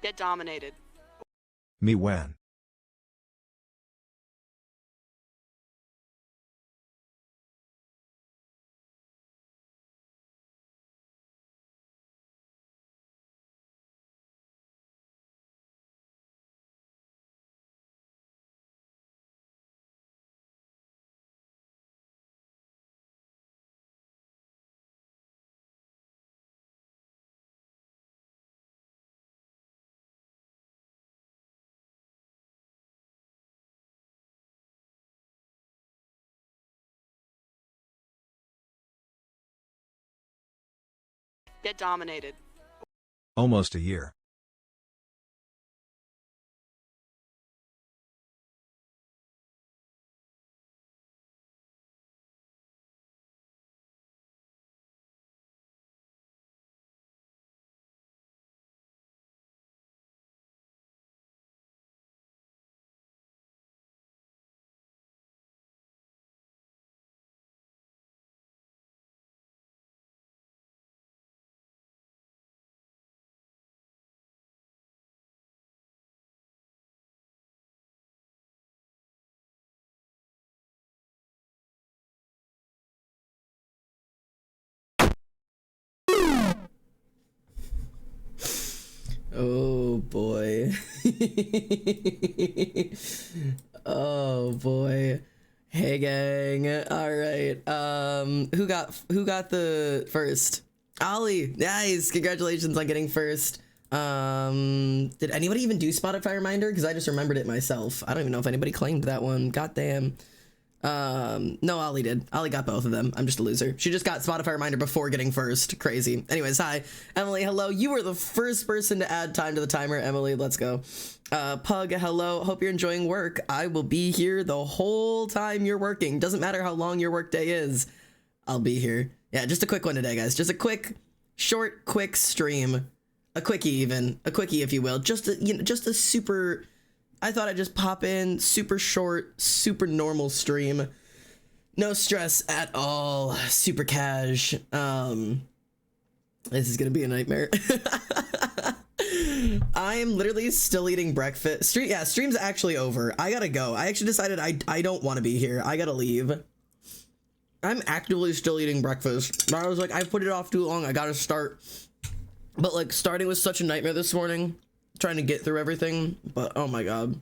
Get dominated. Me when? Get dominated. Almost a year. Oh boy. Oh boy. Hey gang. All right. Who got the first? Ollie. Nice. Congratulations on getting first. Did anybody even do Spotify reminder? Because I just remembered it myself. I don't even know if anybody claimed that one. Goddamn. No, Ollie did. Ollie got both of them. I'm just a loser. She just got Spotify reminder before getting first. Crazy. Anyways, hi. Emily, hello. You were the first person to add time to the timer. Emily, let's go. Pug, hello. Hope you're enjoying work. I will be here the whole time you're working. Doesn't matter how long your work day is. I'll be here. Yeah, just a quick one today, guys. Just a quick, short, quick stream. A quickie even. A quickie, if you will. Just a, just a super... I thought I'd just pop in, super short, super normal stream. No stress at all, super cash. This is gonna be a nightmare. I am literally still eating breakfast. Stream's actually over. I gotta go. I actually decided I don't want to be here. I gotta leave. I'm actively still eating breakfast. But I was like, I've put it off too long. I gotta start. But like, starting was such a nightmare this morning. Trying to get through everything, but oh my god.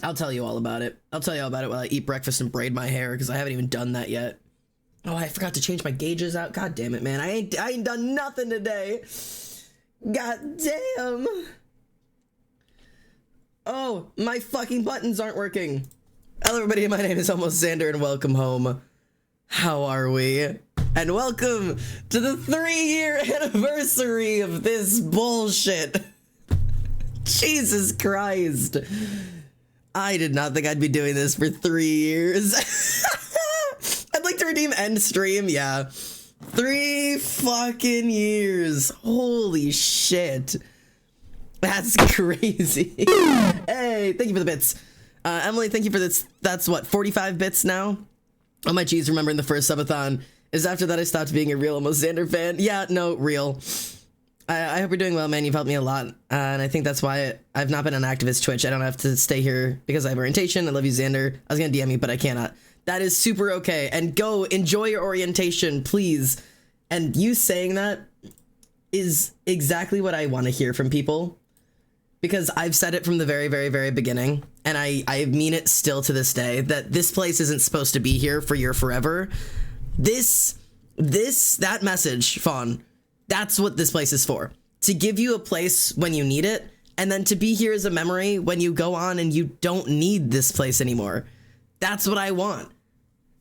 I'll tell you all about it. I'll tell you all about it while I eat breakfast and braid my hair, because I haven't even done that yet. Oh, I forgot to change my gauges out. God damn it, man. I ain't done nothing today. God damn. Oh, my fucking buttons aren't working. Hello everybody, my name is Almost Xander and welcome home. How are we? And welcome to the 3-year anniversary of this bullshit. Jesus Christ. I did not think I'd be doing this for 3 years. I'd like to redeem end stream, yeah. 3 fucking years. Holy shit. That's crazy. Hey, thank you for the bits. Emily, thank you for this. That's what, 45 bits now? Oh my geez, remembering the first subathon. Is after that I stopped being a real Almost Xander fan. Yeah, no, real. I hope you're doing well, man. You've helped me a lot. And I think that's why I've not been on activist Twitch. I don't have to stay here because I have orientation. I love you, Xander. I was going to DM you, but I cannot. That is super okay. And go enjoy your orientation, please. And you saying that is exactly what I want to hear from people. Because I've said it from the very, very, very beginning. And I mean it still to this day. That this place isn't supposed to be here for your forever. That message, Fawn, that's what this place is for. To give you a place when you need it, and then to be here as a memory when you go on and you don't need this place anymore. That's what I want.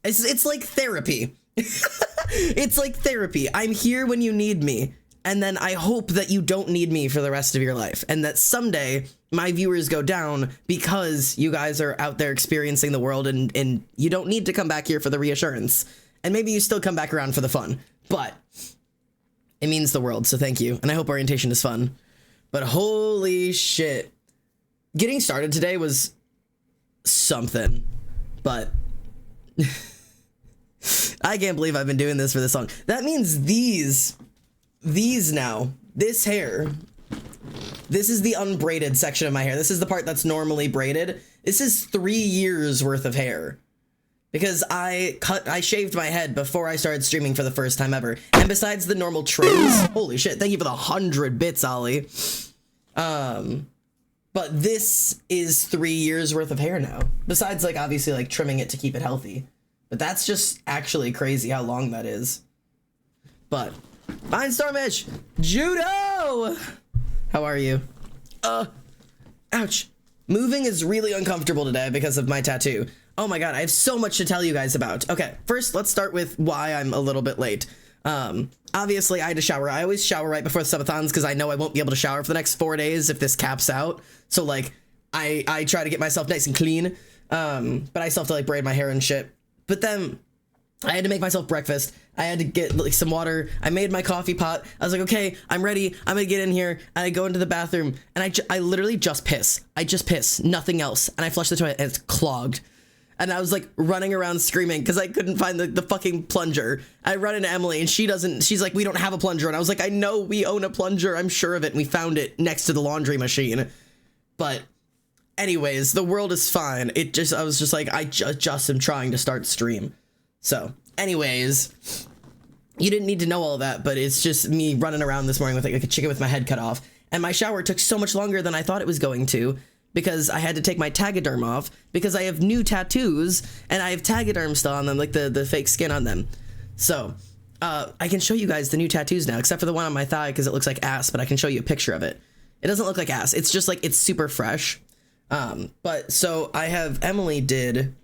It's like therapy. It's like therapy. I'm here when you need me, and then I hope that you don't need me for the rest of your life, and that someday my viewers go down because you guys are out there experiencing the world, and you don't need to come back here for the reassurance. And maybe you still come back around for the fun, but it means the world, so thank you. And I hope orientation is fun. But holy shit. Getting started today was something, but I can't believe I've been doing this for this long. That means these now, this hair This is the unbraided section of my hair. This is the part that's normally braided. This is 3 years worth of hair. Because I shaved my head before I started streaming for the first time ever. And besides the normal trims, holy shit, thank you for the 100 bits, Ollie. But this is 3 years worth of hair now. Besides, like, obviously, like, trimming it to keep it healthy. But that's just actually crazy how long that is. But, fine, Stormish! Judo! How are you? Ouch. Moving is really uncomfortable today because of my tattoo. Oh my god, I have so much to tell you guys about. Okay, first, let's start with why I'm a little bit late. Obviously, I had to shower. I always shower right before the subathons because I know I won't be able to shower for the next 4 days if this caps out. So, like, I try to get myself nice and clean. But I still have to, like, braid my hair and shit. But then I had to make myself breakfast. I had to get, like, some water. I made my coffee pot. I was like, okay, I'm ready. I'm gonna get in here. And I go into the bathroom. And I literally just piss. I just piss. Nothing else. And I flush the toilet and it's clogged. And I was like running around screaming because I couldn't find the fucking plunger. I run into Emily and she's like, we don't have a plunger. And I was like, I know we own a plunger. I'm sure of it. And we found it next to the laundry machine. But anyways, the world is fine. I was just like, I just am trying to start stream. So anyways, you didn't need to know all of that, but it's just me running around this morning with like a chicken with my head cut off. And my shower took so much longer than I thought it was going to. Because I had to take my Tagaderm off because I have new tattoos and I have Tagaderm still on them, like the fake skin on them. So, I can show you guys the new tattoos now, except for the one on my thigh because it looks like ass, but I can show you a picture of it. It doesn't look like ass. It's just like, it's super fresh. But so I have Emily did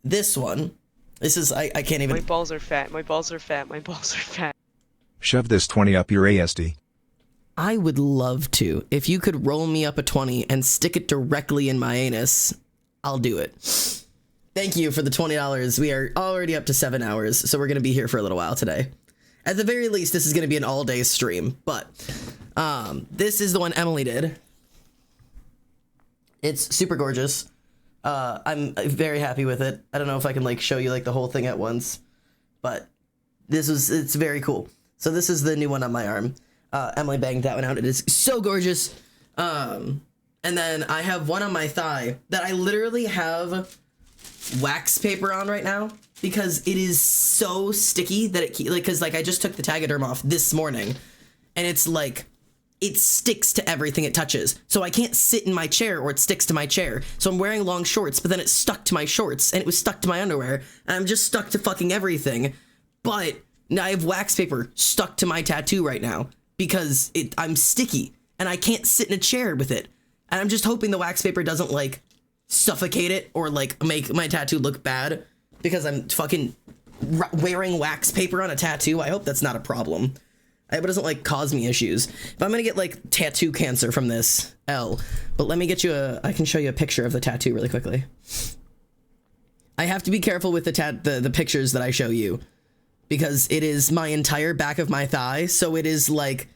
this one. This is, I can't even. My balls are fat. My balls are fat. My balls are fat. Shove this 20 up your ASD. I would love to. If you could roll me up a 20 and stick it directly in my anus, I'll do it. Thank you for the $20. We are already up to 7 hours, so we're going to be here for a little while today. At the very least, this is going to be an all-day stream, but this is the one Emily did. It's super gorgeous. I'm very happy with it. I don't know if I can like show you like the whole thing at once, but it's very cool. So this is the new one on my arm. Emily banged that one out. It is so gorgeous. And then I have one on my thigh that I literally have wax paper on right now because it is so sticky that because I just took the Tagaderm off this morning and it's like, it sticks to everything it touches. So I can't sit in my chair or it sticks to my chair. So I'm wearing long shorts, but then it stuck to my shorts and it was stuck to my underwear and I'm just stuck to fucking everything. But now I have wax paper stuck to my tattoo right now. Because I'm sticky and I can't sit in a chair with it. And I'm just hoping the wax paper doesn't like suffocate it or like make my tattoo look bad because I'm fucking wearing wax paper on a tattoo. I hope that's not a problem. I hope it doesn't like cause me issues. If I'm gonna get like tattoo cancer from this, L. But let me get you I can show you a picture of the tattoo really quickly. I have to be careful with the pictures that I show you. Because it is my entire back of my thigh, so it is like,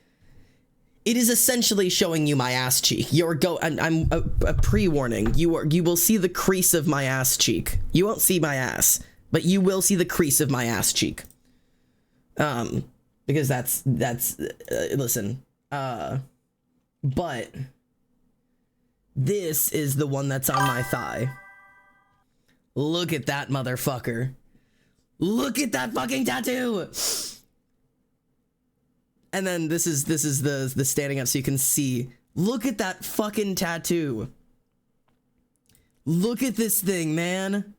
it is essentially showing you my ass cheek. I'm a pre-warning. You will see the crease of my ass cheek. You won't see my ass, but you will see the crease of my ass cheek. Because that's listen. But this is the one that's on my thigh. Look at that motherfucker. Look at that fucking tattoo! And then this is the standing up so you can see. Look at that fucking tattoo. Look at this thing, man.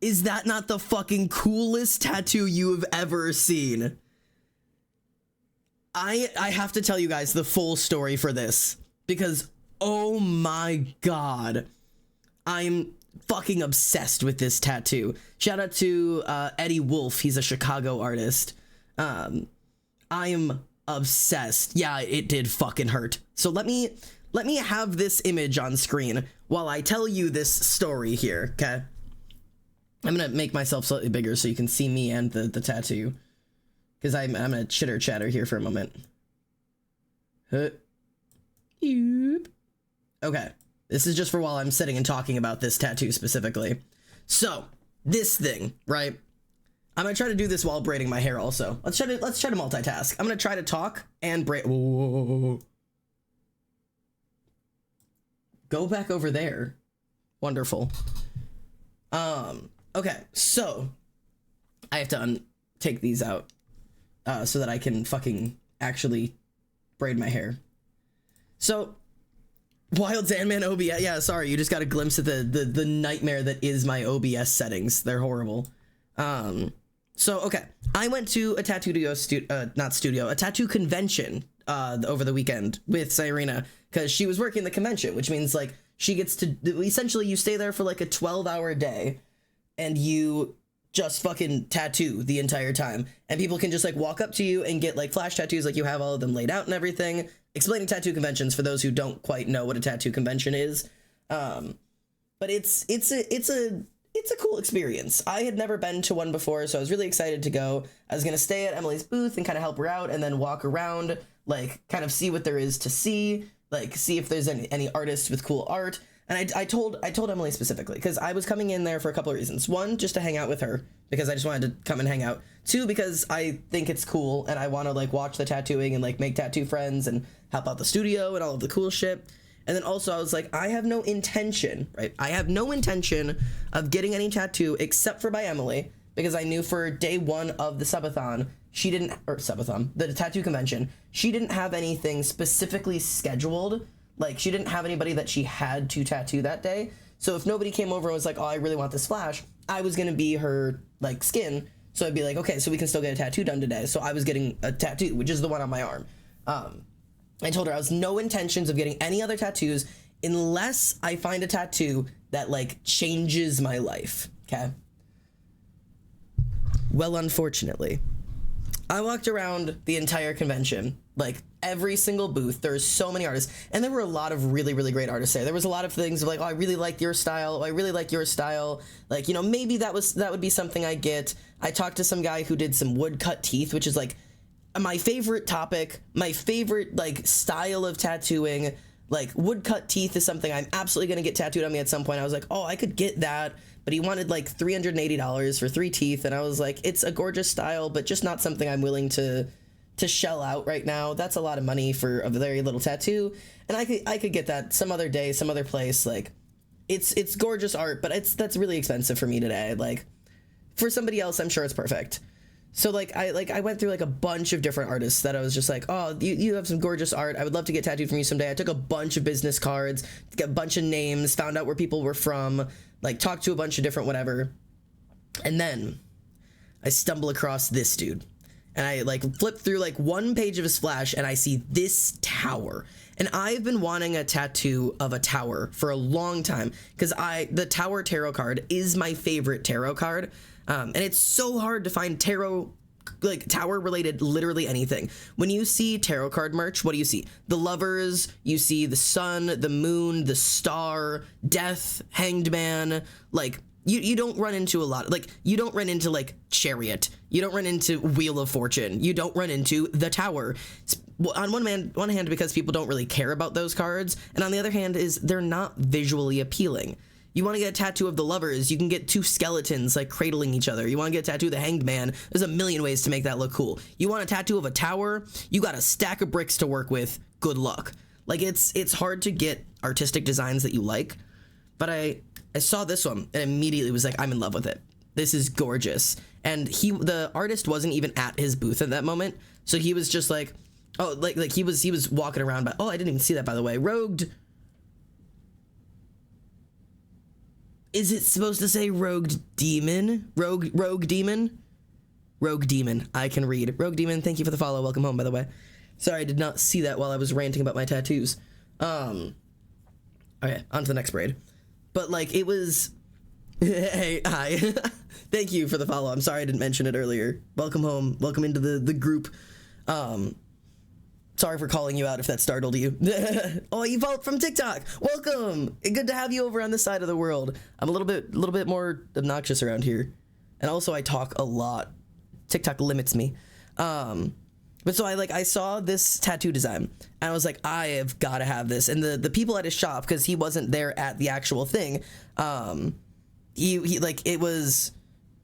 Is that not the fucking coolest tattoo you have ever seen? I have to tell you guys the full story for this. Because, oh my god. I'm fucking obsessed with this tattoo. Shout out to Eddie Wolf. He's a Chicago artist. I am obsessed. Yeah, it did fucking hurt. So let me have this image on screen while I tell you this story here, okay? I'm gonna make myself slightly bigger so you can see me and the tattoo. Because I'm gonna chitter chatter here for a moment. Okay. This is just for while I'm sitting and talking about this tattoo specifically. So, this thing, right? I'm gonna try to do this while braiding my hair also. Let's try to multitask. I'm gonna try to talk and braid. Whoa. go back over there. Wonderful. Okay, so I have to take these out so that I can fucking actually braid my hair. So, Wild Sandman OBS. Yeah, sorry, you just got a glimpse of the nightmare that is my OBS settings. They're horrible. So, okay, I went to a tattoo a tattoo convention over the weekend with Cyrena because she was working the convention, which means like she gets to essentially you stay there for like a 12-hour day and you just fucking tattoo the entire time, and people can just like walk up to you and get like flash tattoos, like you have all of them laid out and everything. Explaining tattoo conventions for those who don't quite know what a tattoo convention is, but it's a cool experience. I had never been to one before, so I was really excited to go. I was gonna stay at Emily's booth and kind of help her out, and then walk around, like kind of see what there is to see, like see if there's any artists with cool art. And I told Emily specifically because I was coming in there for a couple of reasons. One, just to hang out with her because I just wanted to come and hang out. Two, because I think it's cool and I want to like watch the tattooing and like make tattoo friends and help out the studio and all of the cool shit. And then also I was like, I have no intention, right? I have no intention of getting any tattoo except for by Emily, because I knew for day one of the subathon, the tattoo convention, she didn't have anything specifically scheduled. Like, she didn't have anybody that she had to tattoo that day. So if nobody came over and was like, oh, I really want this flash, I was going to be her, like, skin. So I'd be like, okay, so we can still get a tattoo done today. So I was getting a tattoo, which is the one on my arm. I told her I was no intentions of getting any other tattoos unless I find a tattoo that, like, changes my life, okay? Well, unfortunately, I walked around the entire convention, like every single booth. There's so many artists, and there were a lot of really, really great artists there. There was a lot of things of like, oh, I really like your style. Oh, I really like your style. Like, you know, maybe that would be something I get. I talked to some guy who did some woodcut teeth, which is like my favorite topic, my favorite like style of tattooing. Like woodcut teeth is something I'm absolutely gonna get tattooed on me at some point. I was like, oh, I could get that. But he wanted like $380 for 3 teeth, and I was like, it's a gorgeous style, but just not something I'm willing to shell out right now. That's a lot of money for a very little tattoo, and I could get that some other day, some other place. Like, it's gorgeous art, but that's really expensive for me today. Like, for somebody else, I'm sure it's perfect. So like I went through like a bunch of different artists that I was just like, oh, you have some gorgeous art. I would love to get tattooed from you someday. I took a bunch of business cards, got a bunch of names, found out where people were from, like talked to a bunch of different whatever. And then I stumble across this dude. And I like flip through like one page of his flash and I see this tower. And I've been wanting a tattoo of a tower for a long time because the Tower Tarot card is my favorite tarot card. And it's so hard to find tarot, like tower related, literally anything. When you see tarot card merch, what do you see? The lovers, you see the sun, the moon, the star, death, hanged man. Like you don't run into a lot. Like you don't run into like Chariot. You don't run into Wheel of Fortune. You don't run into the Tower. On one hand, because people don't really care about those cards, and on the other hand is they're not visually appealing. You want to get a tattoo of the lovers, you can get 2 skeletons like cradling each other. You want to get a tattoo of the hanged man, there's a million ways to make that look cool. You want a tattoo of a tower, you got a stack of bricks to work with, good luck. Like it's hard to get artistic designs that you like, but I saw this one and immediately was like, I'm in love with it. This is gorgeous. And the artist wasn't even at his booth at that moment, so he was just like, oh, like he was walking around, but oh, I didn't even see that, by the way. Rogued. Is it supposed to say Rogue Demon? Rogue Demon? Rogue Demon. I can read. Rogue Demon, thank you for the follow. Welcome home, by the way. Sorry, I did not see that while I was ranting about my tattoos. Okay, on to the next braid. But, like, it was... Hey, hi. Thank you for the follow. I'm sorry I didn't mention it earlier. Welcome home. Welcome into the group. Sorry for calling you out if that startled you. Oh, you vote from TikTok. Welcome. Good to have you over on this side of the world. I'm a little bit more obnoxious around here. And also I talk a lot. TikTok limits me. But so I saw this tattoo design and I was like, I have got to have this. And the people at his shop, because he wasn't there at the actual thing,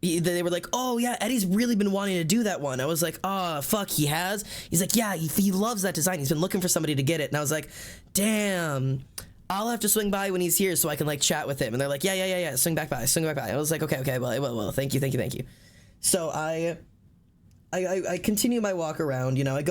they were like, oh yeah, Eddie's really been wanting to do that one. I was like, oh fuck, he has? He's like, yeah, he loves that design. He's been looking for somebody to get it. And I was like, damn, I'll have to swing by when he's here so I can like chat with him. And they're like, yeah, swing back by. I was like, okay, well, thank you. So I continue my walk around, you know, I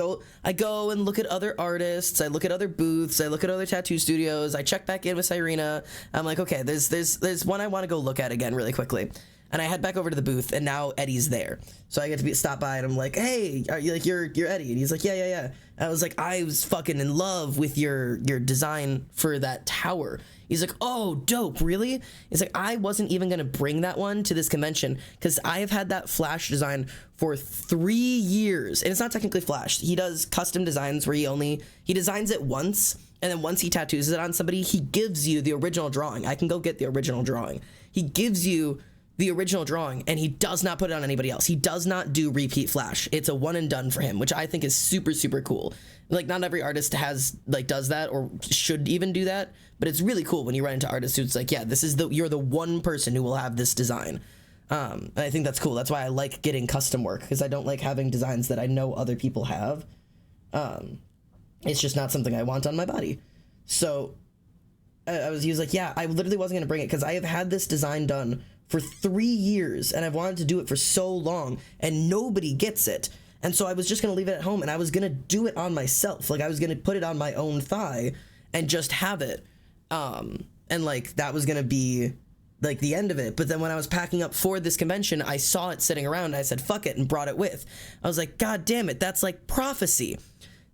go and look at other artists, I look at other booths, I look at other tattoo studios, I check back in with Cyrena. I'm like, okay, there's one I want to go look at again really quickly. And I head back over to the booth, and now Eddie's there. So I get to stop by, and I'm like, hey, are you like, you're Eddie? And he's like, yeah. And I was like, I was fucking in love with your design for that tower. He's like, oh, dope, really? He's like, I wasn't even gonna bring that one to this convention because I have had that Flash design for 3 years. And it's not technically Flash. He does custom designs where he designs it once, and then once he tattoos it on somebody, he gives you the original drawing. I can go get the original drawing. He gives you the original drawing, and he does not put it on anybody else. He does not do repeat Flash. It's a one and done for him, which I think is super, super cool. Like, not every artist does that or should even do that, but it's really cool when you run into artists who's like, yeah, you're the one person who will have this design. And I think that's cool. That's why I like getting custom work, because I don't like having designs that I know other people have. It's just not something I want on my body. So he was like, yeah, I literally wasn't gonna bring it because I have had this design done for 3 years, and I've wanted to do it for so long, and nobody gets it. And so I was just gonna leave it at home, and I was gonna do it on myself. Like, I was gonna put it on my own thigh and just have it. And like, that was gonna be like the end of it. But then when I was packing up for this convention, I saw it sitting around, and I said, fuck it, and brought it with. I was like, God damn it, that's like prophecy.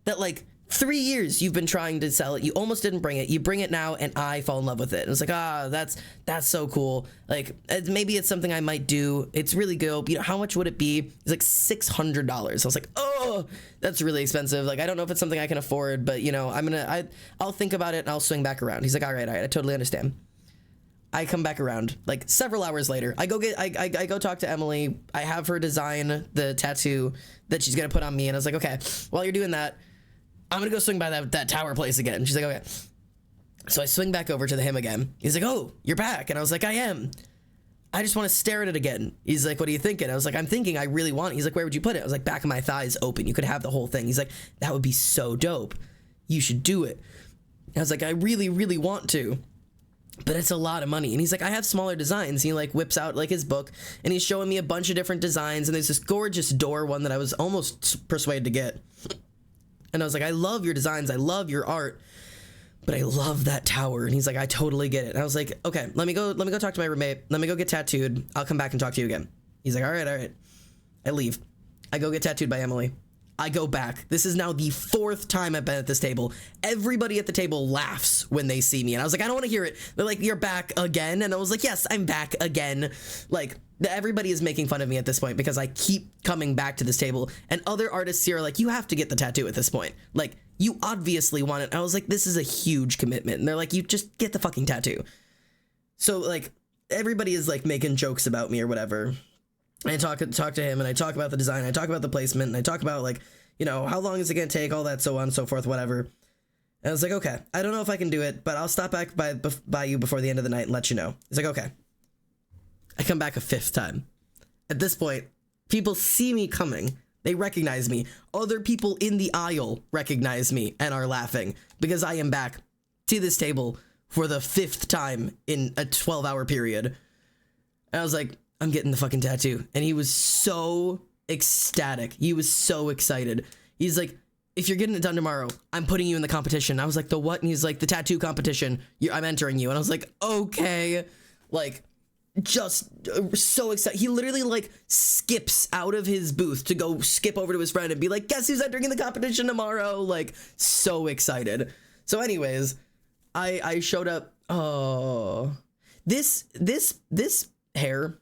That like, 3 years you've been trying to sell it, you almost didn't bring it, you bring it now, and I fall in love with it. And it's like, that's so cool. Like, maybe it's something I might do. It's really good. You know, how much would it be? It's like $600. I was like, oh, that's really expensive. Like, I don't know if it's something I can afford, but you know, I'll think about it and I'll swing back around. He's like, all right, I totally understand. I come back around like several hours later. I go talk to Emily. I have her design the tattoo that she's gonna put on me, and I was like, okay, while you're doing that, I'm gonna go swing by that tower place again. And she's like, okay. So I swing back over to him again. He's like, oh, you're back. And I was like, I am. I just want to stare at it again. He's like, what are you thinking? I was like, I'm thinking I really want it. He's like, where would you put it? I was like, back of my thighs open. You could have the whole thing. He's like, that would be so dope. You should do it. I was like, I really, really want to, but it's a lot of money. And he's like, I have smaller designs. He like whips out like his book, and he's showing me a bunch of different designs. And there's this gorgeous door one that I was almost persuaded to get. And I was like, I love your designs, I love your art, but I love that tower. And he's like, I totally get it. And I was like, okay, let me go talk to my roommate. Let me go get tattooed. I'll come back and talk to you again. He's like, all right. I leave. I go get tattooed by Emily. I go back. This is now the 4th time I've been at this table. Everybody at the table laughs when they see me. And I was like, I don't want to hear it. They're like, you're back again? And I was like, yes, I'm back again. Like, everybody is making fun of me at this point because I keep coming back to this table. And other artists here are like, you have to get the tattoo at this point. Like, you obviously want it. I was like, this is a huge commitment. And they're like, you just get the fucking tattoo. So, like, everybody is, like, making jokes about me or whatever. I talk to him, and I talk about the design, I talk about the placement, and I talk about, like, you know, how long is it gonna take, all that, so on and so forth, whatever. And I was like, okay, I don't know if I can do it, but I'll stop back by you before the end of the night and let you know. He's like, okay. I come back a 5th time. At this point, people see me coming. They recognize me. Other people in the aisle recognize me and are laughing because I am back to this table for the 5th time in a 12-hour period. And I was like, I'm getting the fucking tattoo. And he was so ecstatic. He was so excited. He's like, if you're getting it done tomorrow, I'm putting you in the competition. I was like, the what? And he's like, the tattoo competition. I'm entering you. And I was like, okay. Like, just so excited. He literally like skips out of his booth to go skip over to his friend and be like, guess who's entering in the competition tomorrow? Like, so excited. So anyways, I showed up. Oh, this hair.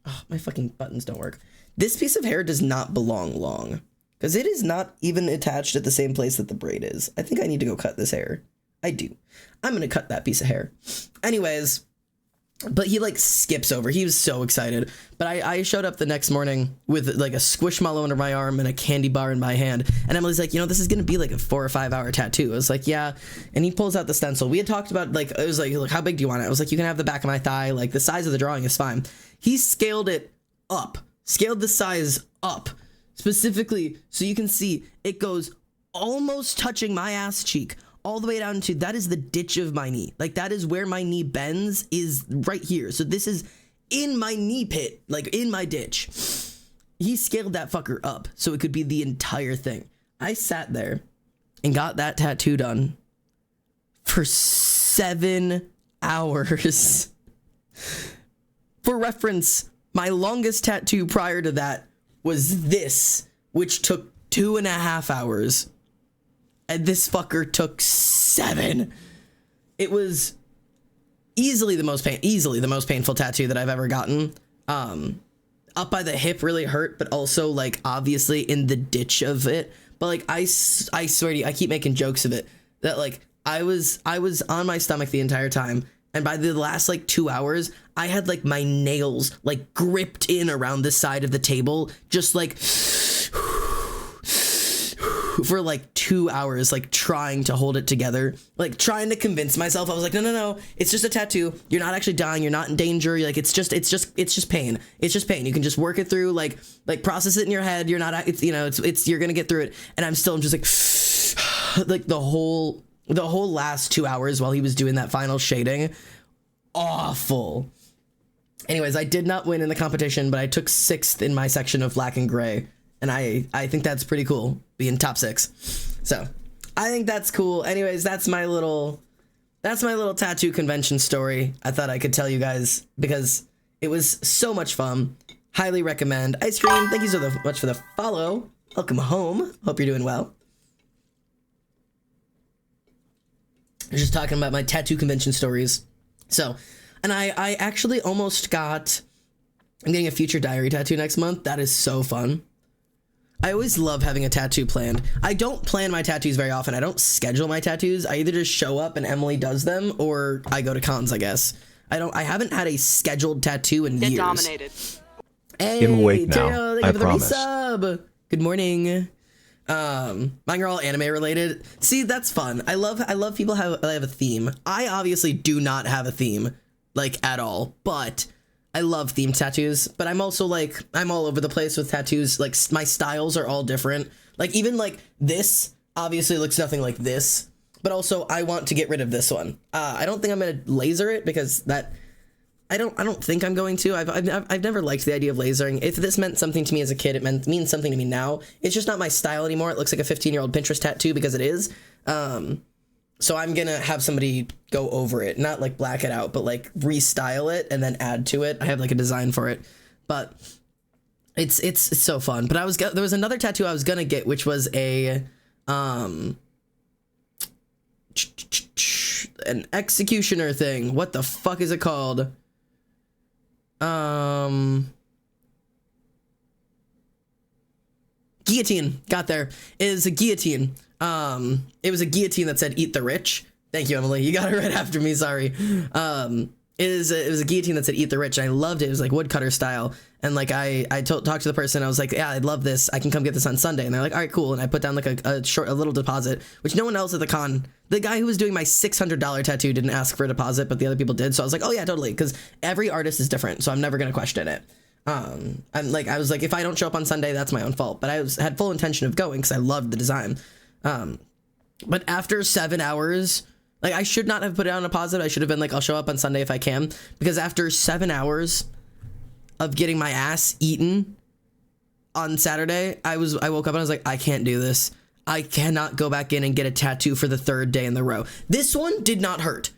Oh, my fucking buttons don't work. This piece of hair does not belong long because it is not even attached at the same place that the braid is. I think I need to go cut this hair. I do. I'm going to cut that piece of hair. Anyways, but he like skips over. He was so excited. But I showed up the next morning with like a squishmallow under my arm and a candy bar in my hand. And Emily's like, you know, this is going to be like a 4 or 5 hour tattoo. I was like, yeah. And he pulls out the stencil. We had talked about like, it was like, how big do you want it? I was like, you can have the back of my thigh. Like the size of the drawing is fine. He scaled it up, scaled the size up specifically so you can see it goes almost touching my ass cheek, all the way down to, that is the ditch of my knee. Like, that is where my knee bends, is right here. So this is in my knee pit, like in my ditch. He scaled that fucker up so it could be the entire thing. I sat there and got that tattoo done for 7 hours. For reference, my longest tattoo prior to that was this, which took 2.5 hours. And this fucker took 7. It was easily the most painful tattoo that I've ever gotten. Up by the hip really hurt, but also like obviously in the ditch of it. But like I swear to you, I keep making jokes of it, that like I was on my stomach the entire time, and by the last like 2 hours, I had like my nails like gripped in around the side of the table, just like for like 2 hours, like trying to hold it together, like trying to convince myself. I was like, no, it's just a tattoo. You're not actually dying. You're not in danger. You're like, it's just pain. It's just pain. You can just work it through, like process it in your head. You're not, you're going to get through it. And I'm just like, like the whole last 2 hours while he was doing that final shading, awful. Anyways, I did not win in the competition, but I took 6th in my section of black and gray. And I think that's pretty cool, being top 6. So I think that's cool. Anyways, that's my little tattoo convention story. I thought I could tell you guys because it was so much fun. Highly recommend. Ice Cream, thank you so much for the follow. Welcome home. Hope you're doing well. I was just talking about my tattoo convention stories. So, and I actually almost got, I'm getting a future diary tattoo next month. That is so fun. I always love having a tattoo planned. I don't plan my tattoos very often. I don't schedule my tattoos. I either just show up and Emily does them, or I go to cons, I guess. I haven't had a scheduled tattoo in years. Get dominated. Hey, Give 'em awake now, Teo, thank I you for the promise. resub. Good morning. Mine are all anime related. See, that's fun. I love people have a theme. I obviously do not have a theme, like, at all, but I love themed tattoos. But I'm also like, I'm all over the place with tattoos. Like, my styles are all different. Like, even like this obviously looks nothing like this, but also I want to get rid of this one. I don't think I'm gonna laser it because that, I don't think I'm going to. I've never liked the idea of lasering. If this meant something to me as a kid, it means something to me now. It's just not my style anymore. It looks like a 15-year-old Pinterest tattoo because it is. So I'm gonna have somebody go over it, not like black it out, but like restyle it and then add to it. I have like a design for it, but it's so fun. But there was another tattoo I was gonna get, which was an executioner thing. What the fuck is it called? Guillotine. Got there. It is a guillotine. It was a guillotine that said "Eat the Rich." Thank you, Emily. You got it right after me. Sorry. It was a guillotine that said "Eat the Rich," and I loved it. It was like woodcutter style. And like I talked to the person. I was like, "Yeah, I'd love this. I can come get this on Sunday." And they're like, "All right, cool." And I put down like a little deposit, which no one else at the con. The guy who was doing my $600 tattoo didn't ask for a deposit, but the other people did. So I was like, "Oh yeah, totally," because every artist is different. So I'm never gonna question it. I was like, if I don't show up on Sunday, that's my own fault. But I had full intention of going because I loved the design. But after 7 hours, like, I should not have put it on a deposit. I should have been like, I'll show up on Sunday if I can, because after 7 hours of getting my ass eaten on Saturday, I woke up and I was like, I can't do this. I cannot go back in and get a tattoo for the 3rd day in the row. This one did not hurt.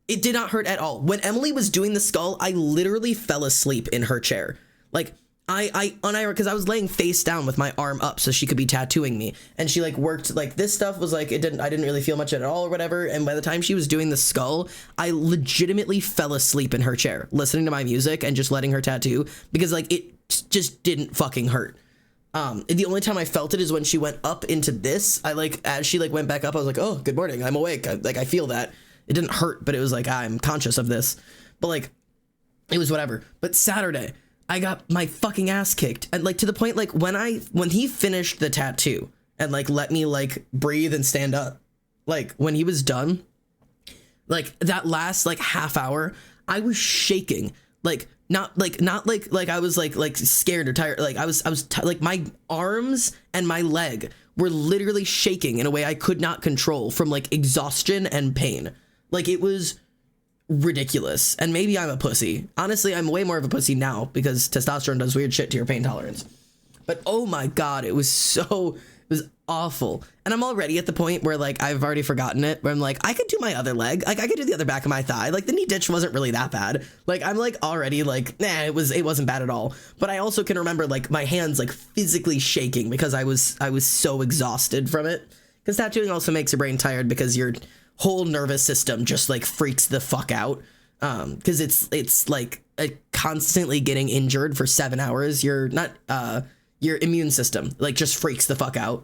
It did not hurt at all. When Emily was doing the skull, I literally fell asleep in her chair. Like, because I was laying face down with my arm up so she could be tattooing me, and she like worked like this stuff was like I didn't really feel much at all or whatever. And by the time she was doing the skull, I legitimately fell asleep in her chair listening to my music and just letting her tattoo, because like it just didn't fucking hurt. The only time I felt it is when she went up into this. As she like went back up, I was like, oh, good morning, I'm awake. I feel that. It didn't hurt, but it was like, I'm conscious of this. But like, it was whatever. But Saturday, I got my fucking ass kicked. And like, to the point, like, when he finished the tattoo and like let me like breathe and stand up, like when he was done, like that last like half hour, I was shaking. Like, not like I was like scared or tired. Like I was like, my arms and my leg were literally shaking in a way I could not control from like exhaustion and pain. Like it was ridiculous. And maybe I'm a pussy. Honestly, I'm way more of a pussy now because testosterone does weird shit to your pain tolerance. But oh my God, it was awful. And I'm already at the point where like I've already forgotten it, where I'm like, I could do my other leg. Like I could do the other back of my thigh. Like the knee ditch wasn't really that bad. Like I'm like already like, nah, it wasn't bad at all. But I also can remember like my hands like physically shaking because I was so exhausted from it. Because tattooing also makes your brain tired because your whole nervous system just like freaks the fuck out. Because it's like constantly getting injured for 7 hours. You're not your immune system like just freaks the fuck out.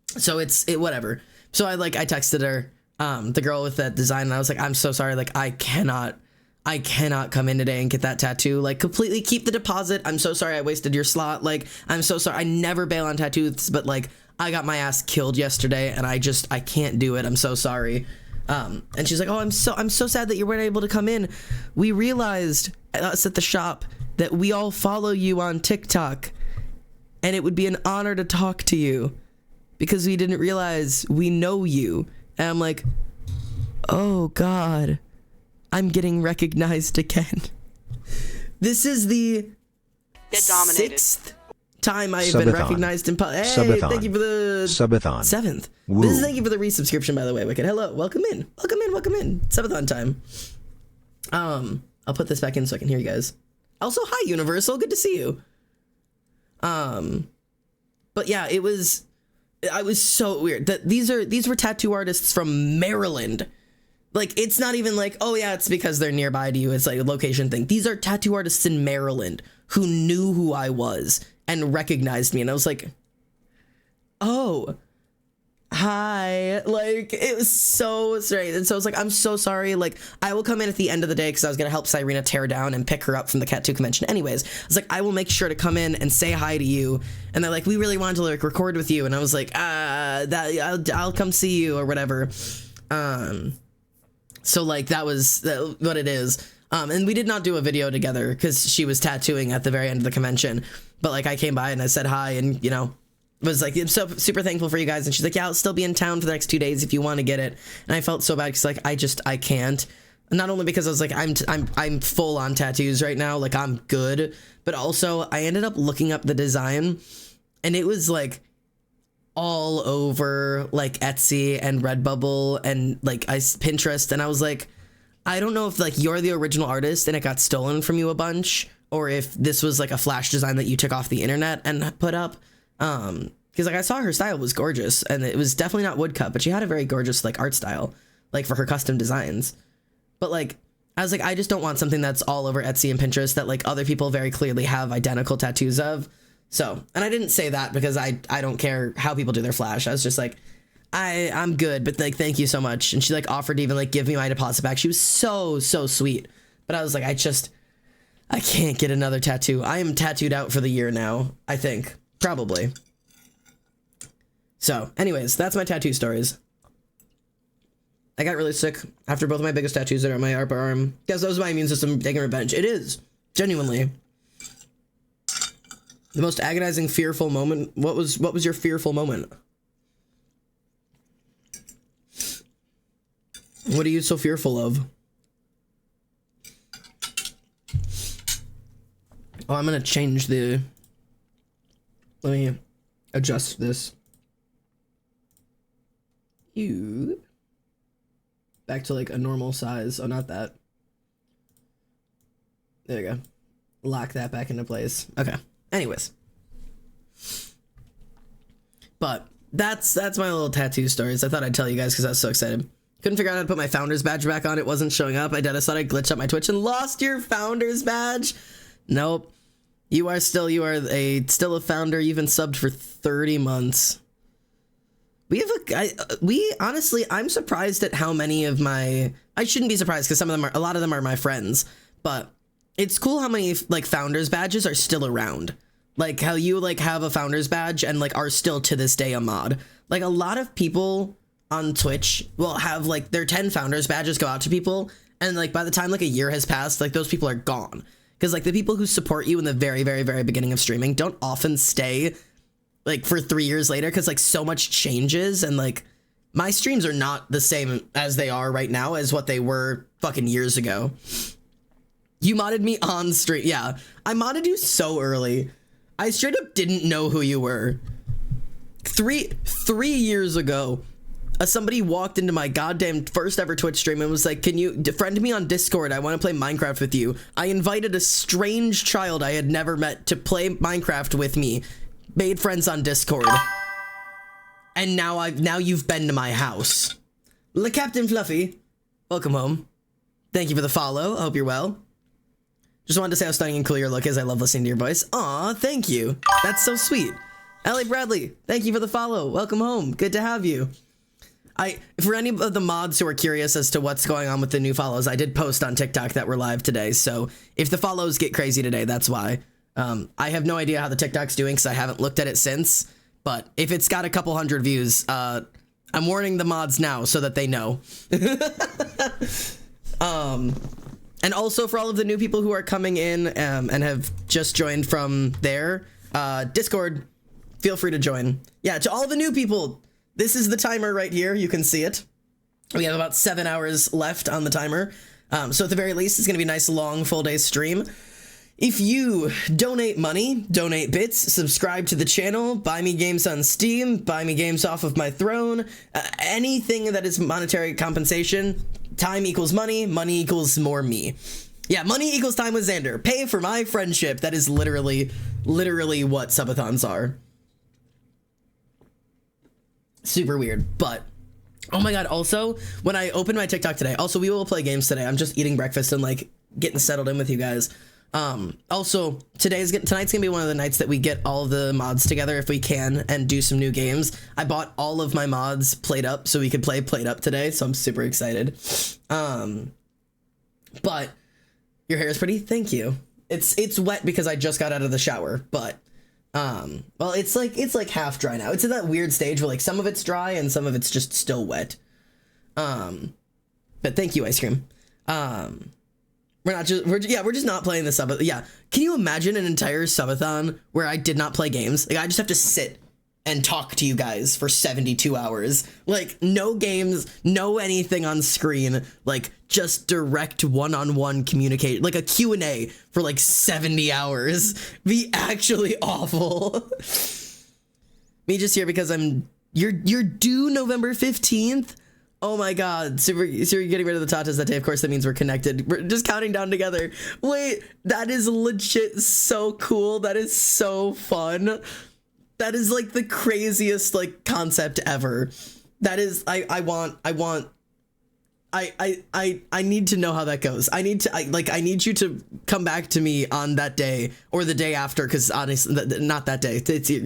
So whatever. So I texted her, the girl with that design, and I was like, I'm so sorry. Like I cannot come in today and get that tattoo. Like completely keep the deposit. I'm so sorry I wasted your slot. Like I'm so sorry. I never bail on tattoos, but like I got my ass killed yesterday and I can't do it. I'm so sorry. And she's like, oh, I'm so sad that you weren't able to come in. We realized us at the shop that we all follow you on TikTok. And it would be an honor to talk to you because we didn't realize we know you. And I'm like, oh God, I'm getting recognized again. This is the sixth time I've been recognized in public. Hey, Subathon. Thank you for the Subathon. 7th. Woo. Thank you for the resubscription, by the way, Wicked. Hello, welcome in. Subathon time. I'll put this back in so I can hear you guys. Also, hi Universal, good to see you. But yeah, I was so weird that these were tattoo artists from Maryland. Like, it's not even like, oh yeah, it's because they're nearby to you. It's like a location thing. These are tattoo artists in Maryland who knew who I was and recognized me. And I was like, oh, hi. Like, it was so strange. And so I was like, I'm so sorry. Like, I will come in at the end of the day because I was going to help Cyrena tear down and pick her up from the tattoo convention anyways. I was like, I will make sure to come in and say hi to you. And they're like, we really wanted to like record with you. And I was like, I'll come see you or whatever. So like that was what it is. And we did not do a video together because she was tattooing at the very end of the convention. But like I came by and I said hi and, you know, was like, I'm so super thankful for you guys. And she's like, yeah, I'll still be in town for the next 2 days if you want to get it. And I felt so bad because like I can't. Not only because I was like, I'm full on tattoos right now, like I'm good, but also I ended up looking up the design and it was like all over like Etsy and Redbubble and like Pinterest, and I was like, I don't know if like you're the original artist and it got stolen from you a bunch, or if this was like a flash design that you took off the internet and put up. Because like I saw her style was gorgeous and it was definitely not woodcut, but she had a very gorgeous like art style, like for her custom designs. But like I was like, I just don't want something that's all over Etsy and Pinterest that like other people very clearly have identical tattoos of. So, and I didn't say that because I don't care how people do their flash. I was just like, I'm good, but like, thank you so much. And she like offered to even like give me my deposit back. She was so sweet. But I was like, I can't get another tattoo. I am tattooed out for the year now, I think. Probably. So, anyways, that's my tattoo stories. I got really sick after both of my biggest tattoos that are on my upper arm. Guess that was my immune system taking revenge. It is. Genuinely. The most agonizing, fearful moment. What was your fearful moment? What are you so fearful of? Oh, I'm gonna change the... Let me adjust this. You... Back to like a normal size. Oh, not that. There you go. Lock that back into place. Okay. Anyways. But that's my little tattoo stories. I thought I'd tell you guys because I was so excited. Couldn't figure out how to put my founder's badge back on. It wasn't showing up. I thought I glitched up my Twitch and lost your founder's badge. Nope. You are still a founder. You've been subbed for 30 months. Honestly, I'm surprised at how many of I shouldn't be surprised because a lot of them are my friends, but it's cool how many like founders badges are still around. Like how you like have a founders badge and like are still to this day a mod. Like a lot of people on Twitch will have like their 10 founders badges go out to people, and like by the time like a year has passed, like those people are gone. Because like the people who support you in the very, very, very beginning of streaming don't often stay like for 3 years later, because like so much changes, and like my streams are not the same as they are right now as what they were fucking years ago. You modded me on stream. Yeah, I modded you so early. I straight up didn't know who you were. Three years ago, somebody walked into my goddamn first ever Twitch stream and was like, can you friend me on Discord? I want to play Minecraft with you. I invited a strange child I had never met to play Minecraft with me. Made friends on Discord. And now you've been to my house. Le Captain Fluffy, welcome home. Thank you for the follow. I hope you're well. Just wanted to say how stunning and cool your look is. I love listening to your voice. Aw, thank you. That's so sweet. Ellie Bradley, thank you for the follow. Welcome home. Good to have you. For any of the mods who are curious as to what's going on with the new follows, I did post on TikTok that we're live today. So if the follows get crazy today, that's why. I have no idea how the TikTok's doing because I haven't looked at it since. But if it's got a couple hundred views, I'm warning the mods now so that they know. And also for all of the new people who are coming in and have just joined from there, Discord, feel free to join. Yeah, to all the new people, this is the timer right here. You can see it. We have about 7 hours left on the timer. So at the very least, it's going to be a nice long full day stream. If you donate money, donate bits, subscribe to the channel, buy me games on Steam, buy me games off of my throne, anything that is monetary compensation, time equals money, money equals more me. Yeah, money equals time with Xander. Pay for my friendship. That is literally what subathons are. Super weird, but oh my god, also, when I opened my TikTok today, also we will play games today. I'm just eating breakfast and like getting settled in with you guys. Also, tonight's gonna be one of the nights that we get all of the mods together if we can and do some new games. I bought all of my mods played up so we could play played up today, so I'm super excited. But your hair is pretty. Thank you. It's wet because I just got out of the shower, but well, it's like half dry now. It's in that weird stage where like some of it's dry and some of it's just still wet. But thank you, ice cream. We're just not playing the subathon. Yeah, can you imagine an entire subathon where I did not play games? Like I just have to sit and talk to you guys for 72 hours. Like no games, no anything on screen. Like just direct one-on-one communicate, like a Q&A for like 70 hours. Be actually awful. Me just here because you're due November 15th. Oh my god, so you're getting rid of the tatas that day. Of course, that means we're connected. We're just counting down together. Wait, that is legit so cool. That is so fun. That is like the craziest like concept ever. That is, I need to know how that goes. I need you to come back to me on that day or the day after, because honestly, not that day.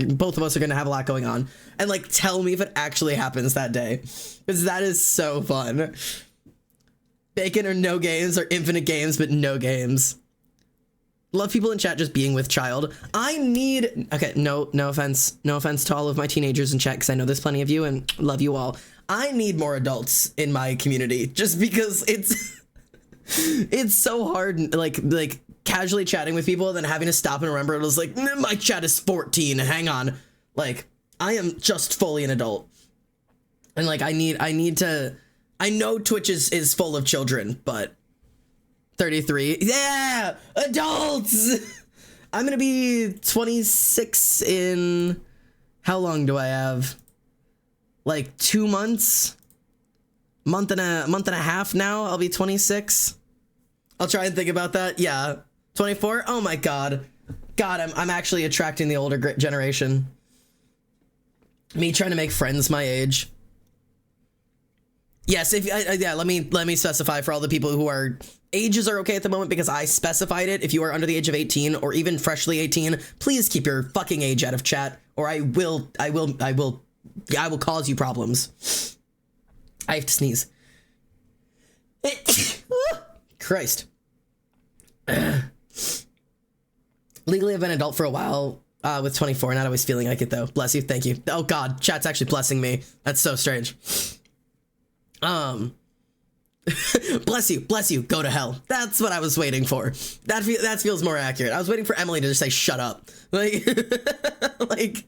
Both of us are gonna have a lot going on, and like tell me if it actually happens that day, because that is so fun. Bacon or no games, or infinite games but no games. Love people in chat just being with child. Okay, no offense to all of my teenagers in chat, because I know there's plenty of you and love you all. I need more adults in my community, just because it's so hard, like casually chatting with people and then having to stop and remember it was like, my chat is 14, hang on. Like, I am just fully an adult. And like, I know Twitch is full of children, but 33, yeah, adults! I'm gonna be 26 in, how long do I have? Like 2 months, month and a half now. I'll be 26. I'll try and think about that. Yeah, 24. Oh my god, I'm actually attracting the older generation. Me trying to make friends my age. Yes, yeah. Let me specify for all the people who are ages are okay at the moment, because I specified it. If you are under the age of 18 or even freshly 18, please keep your fucking age out of chat, or I will cause you problems. I have to sneeze. Christ. Legally, I've been an adult for a while, with 24, not always feeling like it though. Bless you, thank you. Oh god, chat's actually blessing me. That's so strange. Bless you, go to hell. That's what I was waiting for. That feels more accurate. I was waiting for Emily to just say, shut up. Like, like,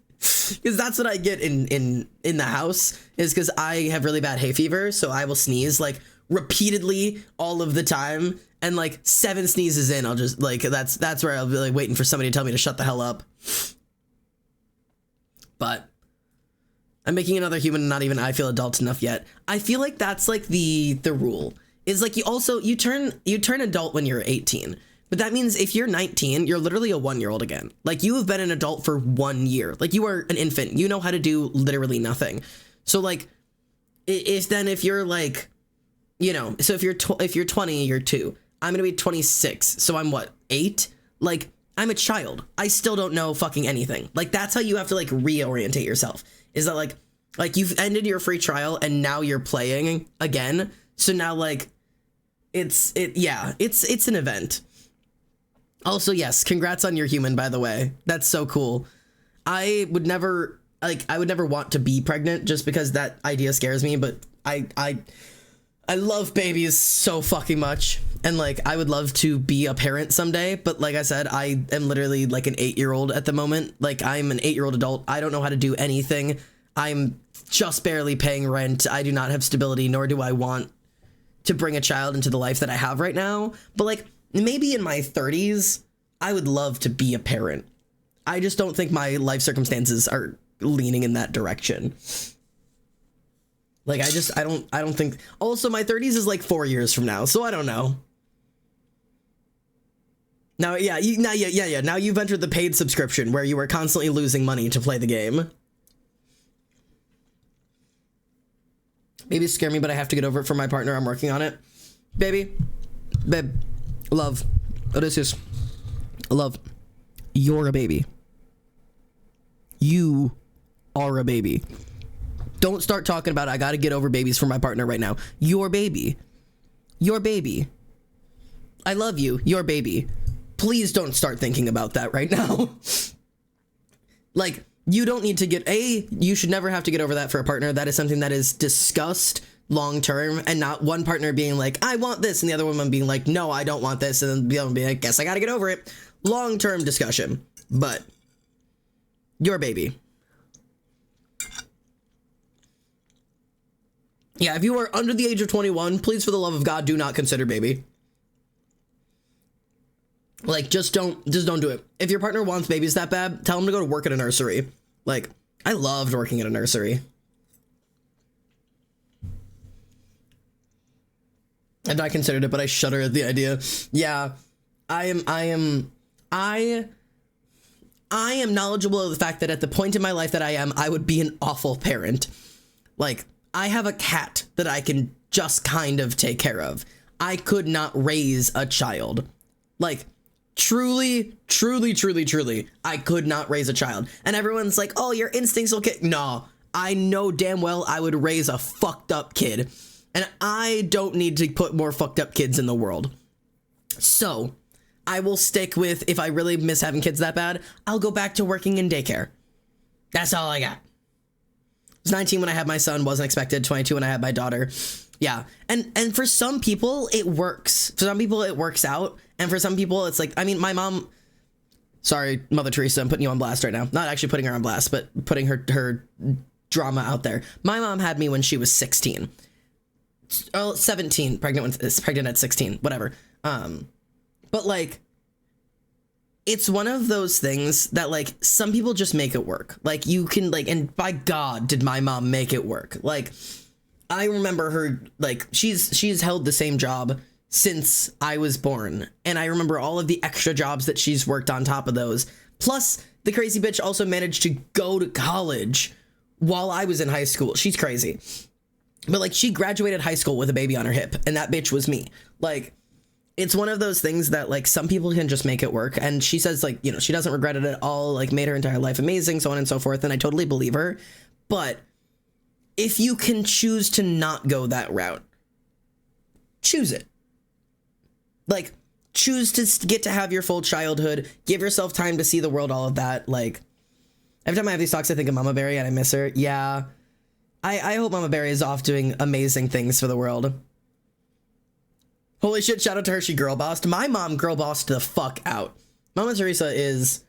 Because that's what I get in the house, is because I have really bad hay fever, so I will sneeze like repeatedly all of the time, and like 7 sneezes in, I'll just like that's where I'll be like waiting for somebody to tell me to shut the hell up. But I'm making another human, and not even I feel adult enough yet. I feel like that's like the rule, is like you turn adult when you're 18. But that means if you're 19, you're literally a 1-year-old again. Like, you have been an adult for 1 year. Like, you are an infant. You know how to do literally nothing. So like, if you're like, you know, so if you're 20, you're 2. I'm gonna be 26. So I'm what, 8? Like, I'm a child. I still don't know fucking anything. Like, that's how you have to like reorientate yourself. Is that like you've ended your free trial and now you're playing again. So now like it's an event. Also, yes, congrats on your human, by the way. That's so cool. I would never want to be pregnant just because that idea scares me, but I love babies so fucking much. And like, I would love to be a parent someday, but like I said, I am literally like an 8-year-old at the moment. Like, I'm an 8-year-old adult. I don't know how to do anything. I'm just barely paying rent. I do not have stability, nor do I want to bring a child into the life that I have right now. But like, maybe in my 30s, I would love to be a parent. I just don't think my life circumstances are leaning in that direction. Like, I don't think. Also, my 30s is like 4 years from now, so I don't know. Now, yeah, now you've entered the paid subscription where you are constantly losing money to play the game. Maybe scare me, but I have to get over it for my partner. I'm working on it. Babe, love, Odysseus, love, you're a baby. You are a baby. Don't start talking about, I gotta get over babies for my partner right now. Your baby. Your baby. I love you. Your baby. Please don't start thinking about that right now. Like, you don't need to you should never have to get over that for a partner. That is something that is discussed long term, and not one partner being like, I want this, and the other woman being like, no, I don't want this, and then the other one being like, guess I gotta get over it. Long term discussion. But your baby. Yeah, if you are under the age of 21, please, for the love of God, do not consider baby. Like, just don't do it. If your partner wants babies that bad, tell them to go to work at a nursery. Like, I loved working at a nursery. I've not considered it, but I shudder at the idea. Yeah, I am knowledgeable of the fact that at the point in my life that I would be an awful parent. Like, I have a cat that I can just kind of take care of. I could not raise a child. Like, truly, I could not raise a child. And everyone's like, oh, your instincts will kick. No, I know damn well I would raise a fucked up kid. And I don't need to put more fucked up kids in the world. So, I will stick with, if I really miss having kids that bad, I'll go back to working in daycare. That's all I got. I was 19 when I had my son, wasn't expected, 22 when I had my daughter. Yeah, and for some people, it works. For some people, it works out. And for some people, it's like, I mean, my mom, sorry, Mother Teresa, I'm putting you on blast right now. Not actually putting her on blast, but putting her drama out there. My mom had me when she was 16. 17, pregnant at 16, whatever. But like, it's one of those things that like some people just make it work. Like, you can like, and by God, did my mom make it work. Like, I remember her, like, she's held the same job since I was born, and I remember all of the extra jobs that she's worked on top of those. Plus, the crazy bitch also managed to go to college while I was in high school. She's crazy. But like, she graduated high school with a baby on her hip, and that bitch was me. Like, it's one of those things that like some people can just make it work. And she says, like, you know, she doesn't regret it at all, like, made her entire life amazing, so on and so forth, and I totally believe her. But if you can choose to not go that route, choose it. Like, choose to get to have your full childhood, give yourself time to see the world, all of that. Like, every time I have these talks, I think of Mama Berry and I miss her. Yeah, I hope Mama Berry is off doing amazing things for the world. Holy shit, shout out to her, she girl bossed. My mom girl bossed the fuck out. Mama Teresa is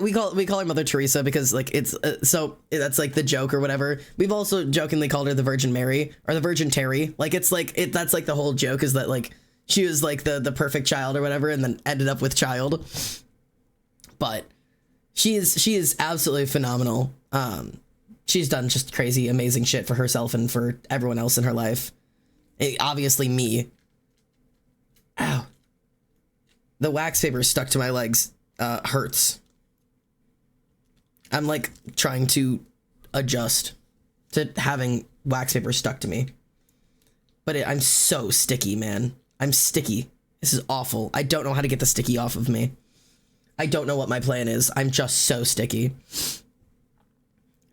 we call her Mother Teresa because like it's so that's like the joke or whatever. We've also jokingly called her the Virgin Mary or the Virgin Terry. Like it's like that's like the whole joke is that like she was like the perfect child or whatever and then ended up with child. But she is absolutely phenomenal. She's done just crazy amazing shit for herself and for everyone else in her life. Obviously me. Ow. The wax paper stuck to my legs hurts. I'm like trying to adjust to having wax paper stuck to me. But I'm so sticky, man. I'm sticky. This is awful. I don't know how to get the sticky off of me. I don't know what my plan is. I'm just so sticky.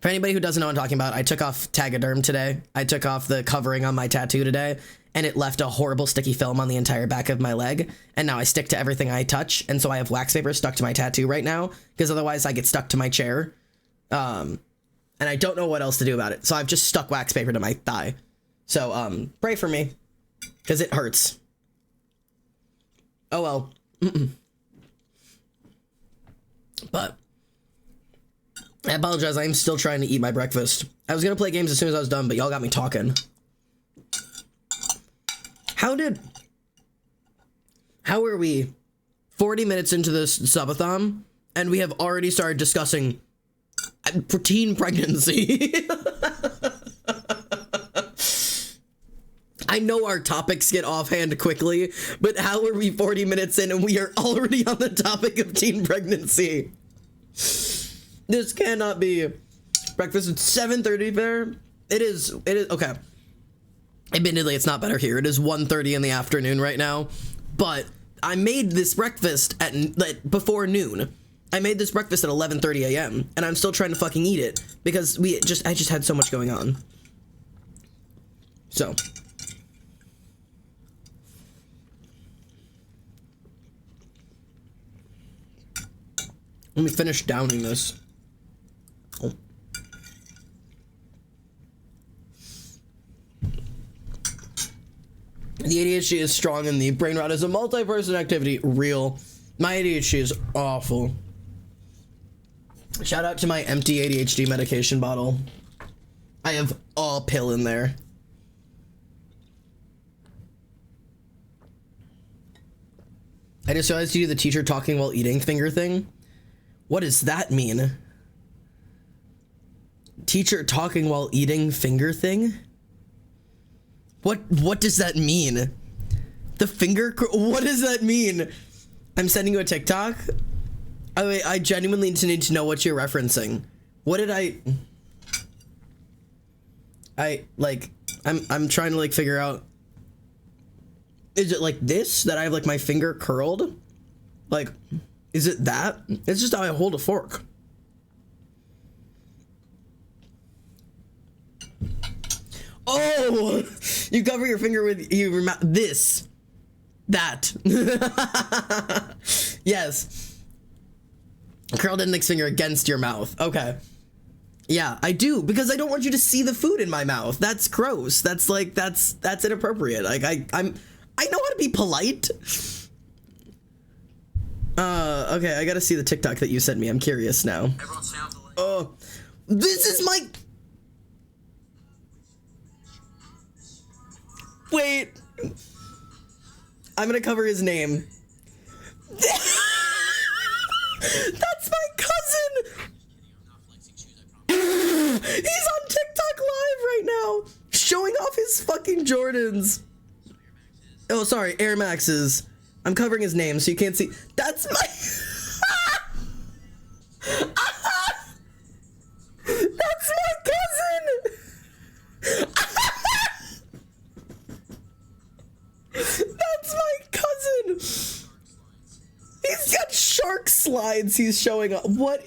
For anybody who doesn't know what I'm talking about, I took off Tagaderm today. I took off the covering on my tattoo today, and it left a horrible sticky film on the entire back of my leg. And now I stick to everything I touch, and so I have wax paper stuck to my tattoo right now, because otherwise I get stuck to my chair. And I don't know what else to do about it. So I've just stuck wax paper to my thigh. So, pray for me, because it hurts. Oh well. But I apologize, I'm still trying to eat my breakfast. I was gonna play games as soon as I was done, but y'all got me talking. How are we 40 minutes into this subathon, and we have already started discussing teen pregnancy? I know our topics get offhand quickly, but how are we 40 minutes in and we are already on the topic of teen pregnancy? This cannot be. Breakfast at 7:30 there. It is, okay. Admittedly, it's not better here. It is 1:30 in the afternoon right now, but I made this breakfast at before noon. I made this breakfast at 11:30 a.m. and I'm still trying to fucking eat it because I just had so much going on. So. Let me finish downing this. Oh. The ADHD is strong and the brain rot is a multi-person activity. Real. My ADHD is awful. Shout out to my empty ADHD medication bottle. I have a pill in there. I just realized you do the teacher talking while eating finger thing. What does that mean? Teacher talking while eating finger thing? What does that mean? The finger, what does that mean? I'm sending you a TikTok. I genuinely need to know what you're referencing. What did I'm trying to like figure out. Is it like this that I have like my finger curled? Like, is it that? It's just how I hold a fork. Oh, you cover your finger with your mouth. This, that. Yes. Curled index finger against your mouth. Okay. Yeah, I do because I don't want you to see the food in my mouth. That's gross. That's like that's inappropriate. Like I know how to be polite. Okay, I gotta see the TikTok that you sent me. I'm curious now. Oh, this is my. Wait. I'm gonna cover his name. That's my cousin. He's on TikTok live right now, showing off his fucking Jordans. Oh, sorry, Air Maxes. I'm covering his name so you can't see. That's my. That's my cousin. That's my cousin. He's got shark slides. He's showing up. What?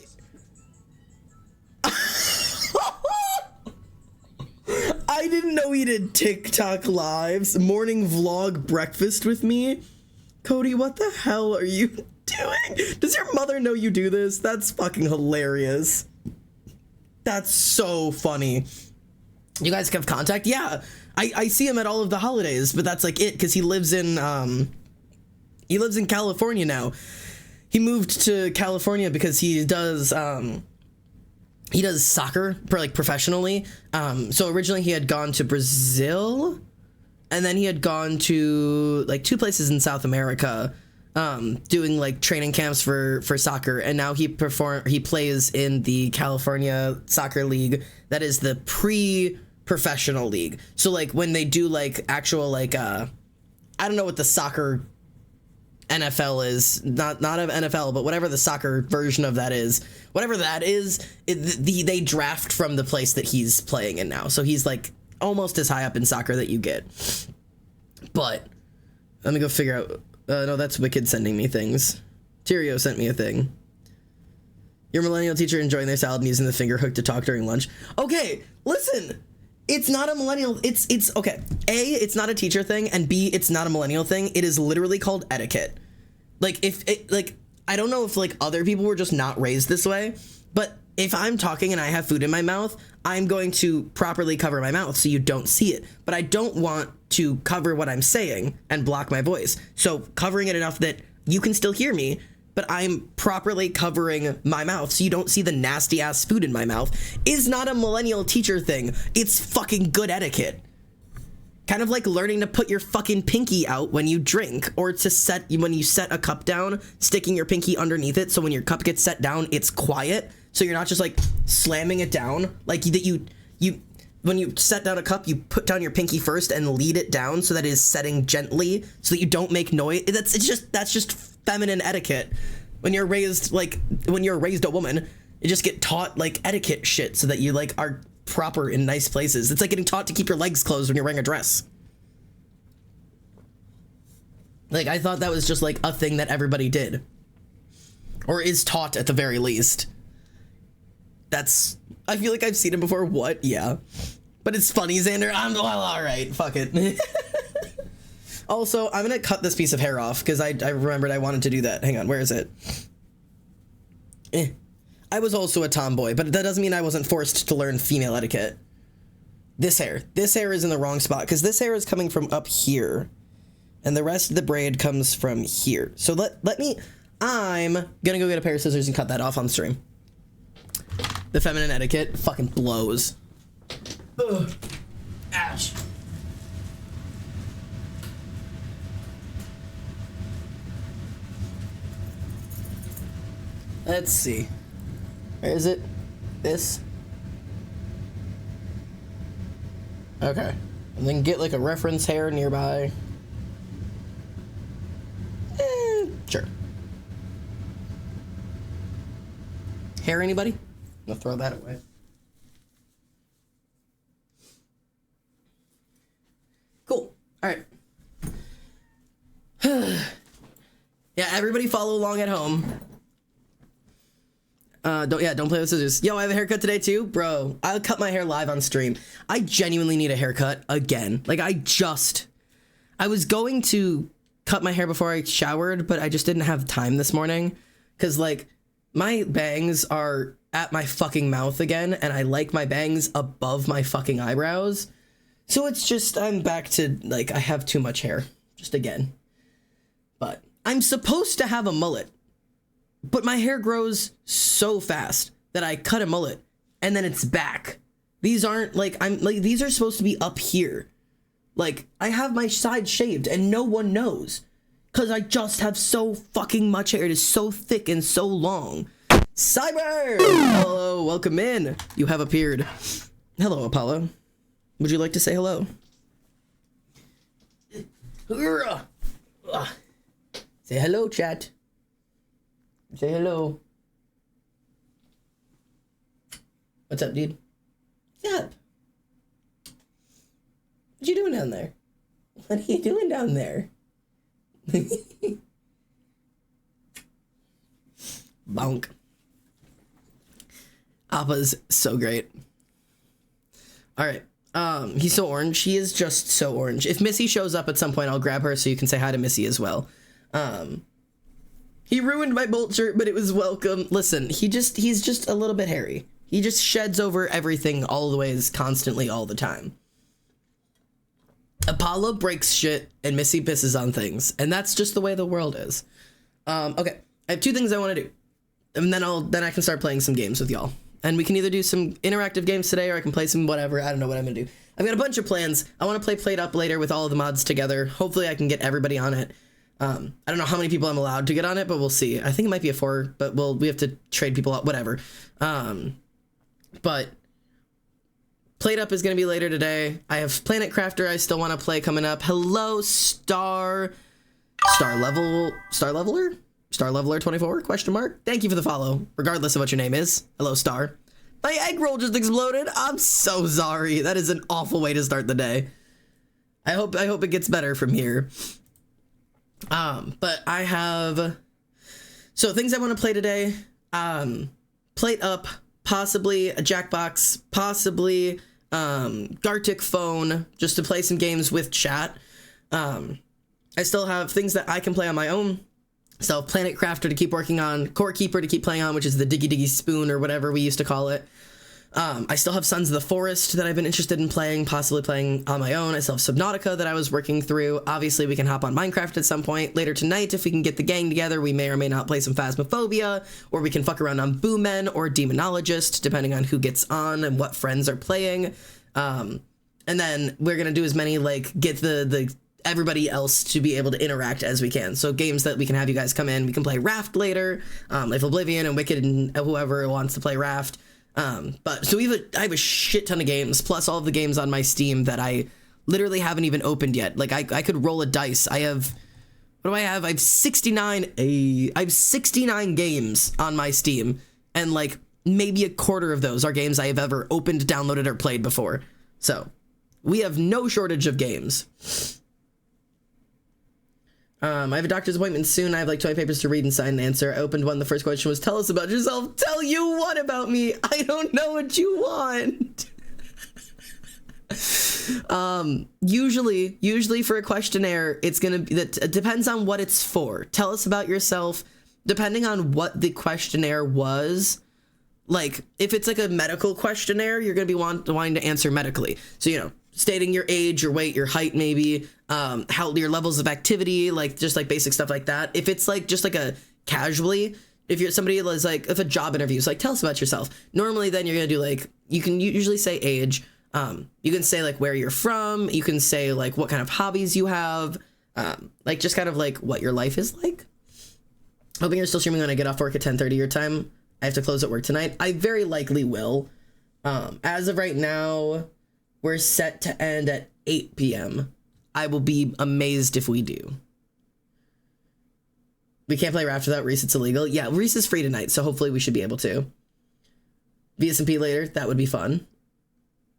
I didn't know he did TikTok lives. Morning vlog breakfast with me. Cody, what the hell are you doing? Does your mother know you do this? That's fucking hilarious. That's so funny. You guys have contact? Yeah. I see him at all of the holidays, but that's like it because he lives in California now. he moved to California because he does soccer professionally. So originally he had gone to Brazil, and then he had gone to like 2 places in South America, doing like training camps for soccer. And now he plays in the California Soccer League. That is the pre-professional league. So like when they do like actual like I don't know what the soccer NFL is, not of NFL, but whatever the soccer version of that is, whatever that is, they draft from the place that he's playing in now. So he's like almost as high up in soccer that you get. But let me go figure out. No, that's Wicked sending me things. Tyrio sent me a thing. Your millennial teacher enjoying their salad and using the finger hook to talk during lunch. Okay, listen. It's not a millennial. It's okay. A, it's not a teacher thing, and B, it's not a millennial thing. It is literally called etiquette. Like if it, like I don't know if like other people were just not raised this way, but if I'm talking and I have food in my mouth, I'm going to properly cover my mouth so you don't see it. But I don't want to cover what I'm saying and block my voice. So covering it enough that you can still hear me, but I'm properly covering my mouth so you don't see the nasty ass food in my mouth is not a millennial teacher thing. It's fucking good etiquette. Kind of like learning to put your fucking pinky out when you drink, or to when you set a cup down, sticking your pinky underneath it so when your cup gets set down, it's quiet. So you're not just like slamming it down. Like you when you set down a cup, you put down your pinky first and lead it down so that it is setting gently so that you don't make noise. That's just feminine etiquette. When you're raised a woman, you just get taught like etiquette shit so that you like are proper in nice places. It's like getting taught to keep your legs closed when you're wearing a dress. Like I thought that was just like a thing that everybody did, or is taught at the very least. I feel like I've seen it before. What? Yeah. But it's funny, Xander. All right. Fuck it. Also, I'm going to cut this piece of hair off because I remembered I wanted to do that. Hang on. Where is it? I was also a tomboy, but that doesn't mean I wasn't forced to learn female etiquette. This hair is in the wrong spot because this hair is coming from up here and the rest of the braid comes from here. So I'm going to go get a pair of scissors and cut that off on stream. The feminine etiquette fucking blows. Ugh. Ouch. Let's see. Where is it? This? Okay. And then get like a reference hair nearby. Sure. Hair, anybody? I'll throw that away. Cool. All right. Yeah, everybody follow along at home. Don't play with scissors. Yo, I have a haircut today too, bro. I'll cut my hair live on stream. I genuinely need a haircut again. Like I was going to cut my hair before I showered, but I just didn't have time this morning because like my bangs are at my fucking mouth again, and I like my bangs above my fucking eyebrows. So it's just, I'm back to, like, I have too much hair. Just again. But I'm supposed to have a mullet. But my hair grows so fast that I cut a mullet, and then it's back. These aren't, these are supposed to be up here. Like, I have my side shaved, and no one knows. Because I just have so fucking much hair. It is so thick and so long. Cyber! Hello, welcome in. You have appeared. Hello, Apollo. Would you like to say hello? Say hello, chat. Say hello. What's up, dude? What's up? What you doing down there? What are you doing down there? Bonk. Appa's so great. All right. He's so orange. He is just so orange. If Missy shows up at some point, I'll grab her so you can say hi to Missy as well. He ruined my bolt shirt, but it was welcome. Listen, he's just a little bit hairy. He just sheds over everything all the ways, constantly, all the time. Apollo breaks shit and Missy pisses on things, and that's just the way the world is. Okay. I have two things I want to do, and then I can start playing some games with y'all. And we can either do some interactive games today, or I can play some whatever. I don't know what I'm gonna do. I've got a bunch of plans. I want to play Played Up later with all of the mods together. Hopefully I can get everybody on it. I don't know how many people I'm allowed to get on it, but we'll see. I think it might be a 4, but we have to trade people out, whatever. But Played Up is going to be later today. I have Planet Crafter I still want to play coming up. Hello, Star Leveler 24 question mark. Thank you for the follow, regardless of what your name is. Hello, Star. My egg roll just exploded. I'm so sorry. That is an awful way to start the day. I hope it gets better from here. But I have things I want to play today. Played Up, possibly a Jackbox, possibly Gartic Phone, just to play some games with chat. I still have things that I can play on my own. So Planet Crafter to keep working on, Core Keeper to keep playing on, which is the Diggy Diggy Spoon or whatever we used to call it. I still have Sons of the Forest that I've been interested in playing, possibly playing on my own. I still have Subnautica that I was working through. Obviously, we can hop on Minecraft at some point later tonight if we can get the gang together. We may or may not play some Phasmophobia, or we can fuck around on Boomen or Demonologist, depending on who gets on and what friends are playing. And then we're gonna do as many, like, get the everybody else to be able to interact as we can. So games that we can have you guys come in. We can play Raft later, if Oblivion and Wicked and whoever wants to play Raft. But so I have a shit ton of games, plus all of the games on my Steam that I literally haven't even opened yet. Like I could roll a dice. I have, what do I have? I have 69 games on my Steam, and like maybe a quarter of those are games I have ever opened, downloaded, or played before. So we have no shortage of games. I have a doctor's appointment soon. I have like 20 papers to read and sign and answer. I opened one. The first question was, tell us about yourself. Tell you what about me? I don't know what you want. Usually for a questionnaire, it's gonna be that it depends on what it's for. Tell us about yourself. Depending on what the questionnaire was, like if it's like a medical questionnaire, you're gonna be wanting to answer medically. So, you know, stating your age, your weight, your height, maybe, how your levels of activity, like just like basic stuff like that. If it's like just like a casually, if you're somebody is like, if a job interview is like, tell us about yourself. Normally, then you're gonna do like, you can usually say age. You can say like where you're from. You can say like what kind of hobbies you have. Like just kind of like what your life is like. Hoping you're still streaming when I get off work at 10:30 your time. I have to close at work tonight. I very likely will. As of right now, we're set to end at 8 p.m. I will be amazed if we do. We can't play Raft without Reese. It's illegal. Yeah, Reese is free tonight, so hopefully we should be able to. VSMP later. That would be fun.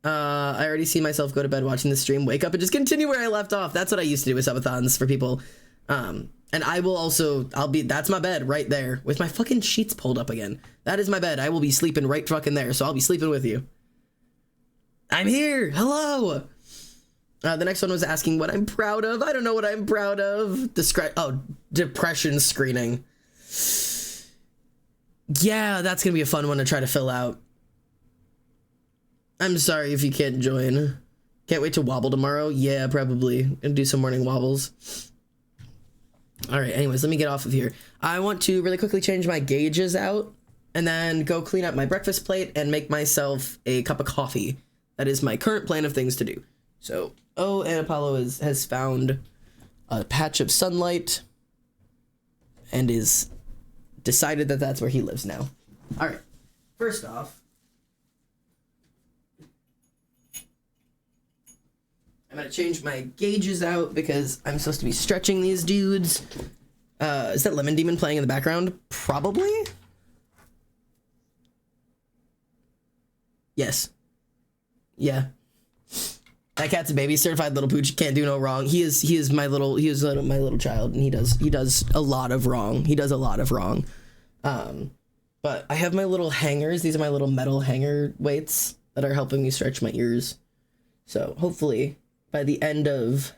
I already see myself go to bed watching the stream, wake up, and just continue where I left off. That's what I used to do with subathons for people. And I will also, that's my bed right there with my fucking sheets pulled up again. That is my bed. I will be sleeping right fucking there, so I'll be sleeping with you. I'm here. Hello. The next one was asking what I'm proud of. I don't know what I'm proud of. Depression screening. Yeah, that's gonna be a fun one to try to fill out. I'm sorry if you can't join. Can't wait to wobble tomorrow. Yeah, probably. Gonna do some morning wobbles. All right, anyways, let me get off of here. I want to really quickly change my gauges out and then go clean up my breakfast plate and make myself a cup of coffee. That is my current plan of things to do. So, and Apollo has found a patch of sunlight and is decided that that's where he lives now. All right, first off, I'm gonna change my gauges out because I'm supposed to be stretching these dudes. Is that Lemon Demon playing in the background? Probably. Yes. Yeah. That cat's a baby, certified little pooch, can't do no wrong. He is my little child, and he does a lot of wrong. He does a lot of wrong. But I have my little hangers. These are my little metal hanger weights that are helping me stretch my ears. So hopefully by the end of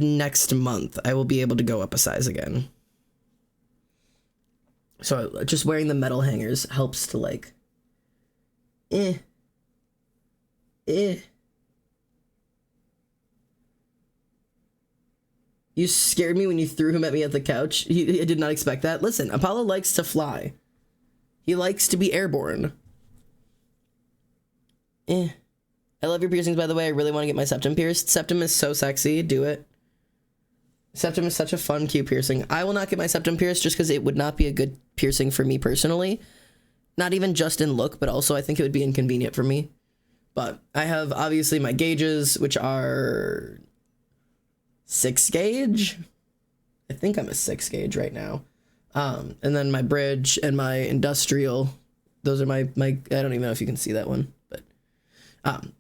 next month, I will be able to go up a size again. So just wearing the metal hangers helps to like, You scared me when you threw him at me at the couch. I did not expect that. Listen, Apollo likes to fly. He likes to be airborne. I love your piercings, by the way. I really want to get my septum pierced. Septum is so sexy. Do it. Septum is such a fun, cute piercing. I will not get my septum pierced just because it would not be a good piercing for me personally. Not even just in look, but also I think it would be inconvenient for me. But I have obviously my gauges, which are 6 gauge. I think I'm a 6 gauge right now. And then my bridge and my industrial. Those are my I don't even know if you can see that one, but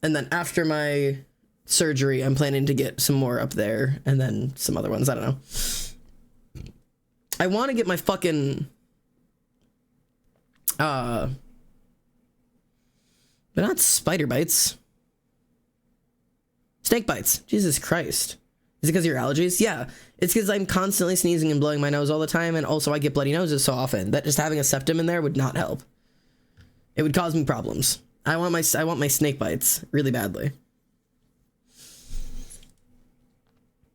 and then after my surgery, I'm planning to get some more up there, and then some other ones. I don't know. I want to get my fucking but not spider bites. Snake bites. Jesus Christ. Is it because of your allergies? Yeah. It's because I'm constantly sneezing and blowing my nose all the time, and also I get bloody noses so often that just having a septum in there would not help. It would cause me problems. I want my snake bites really badly.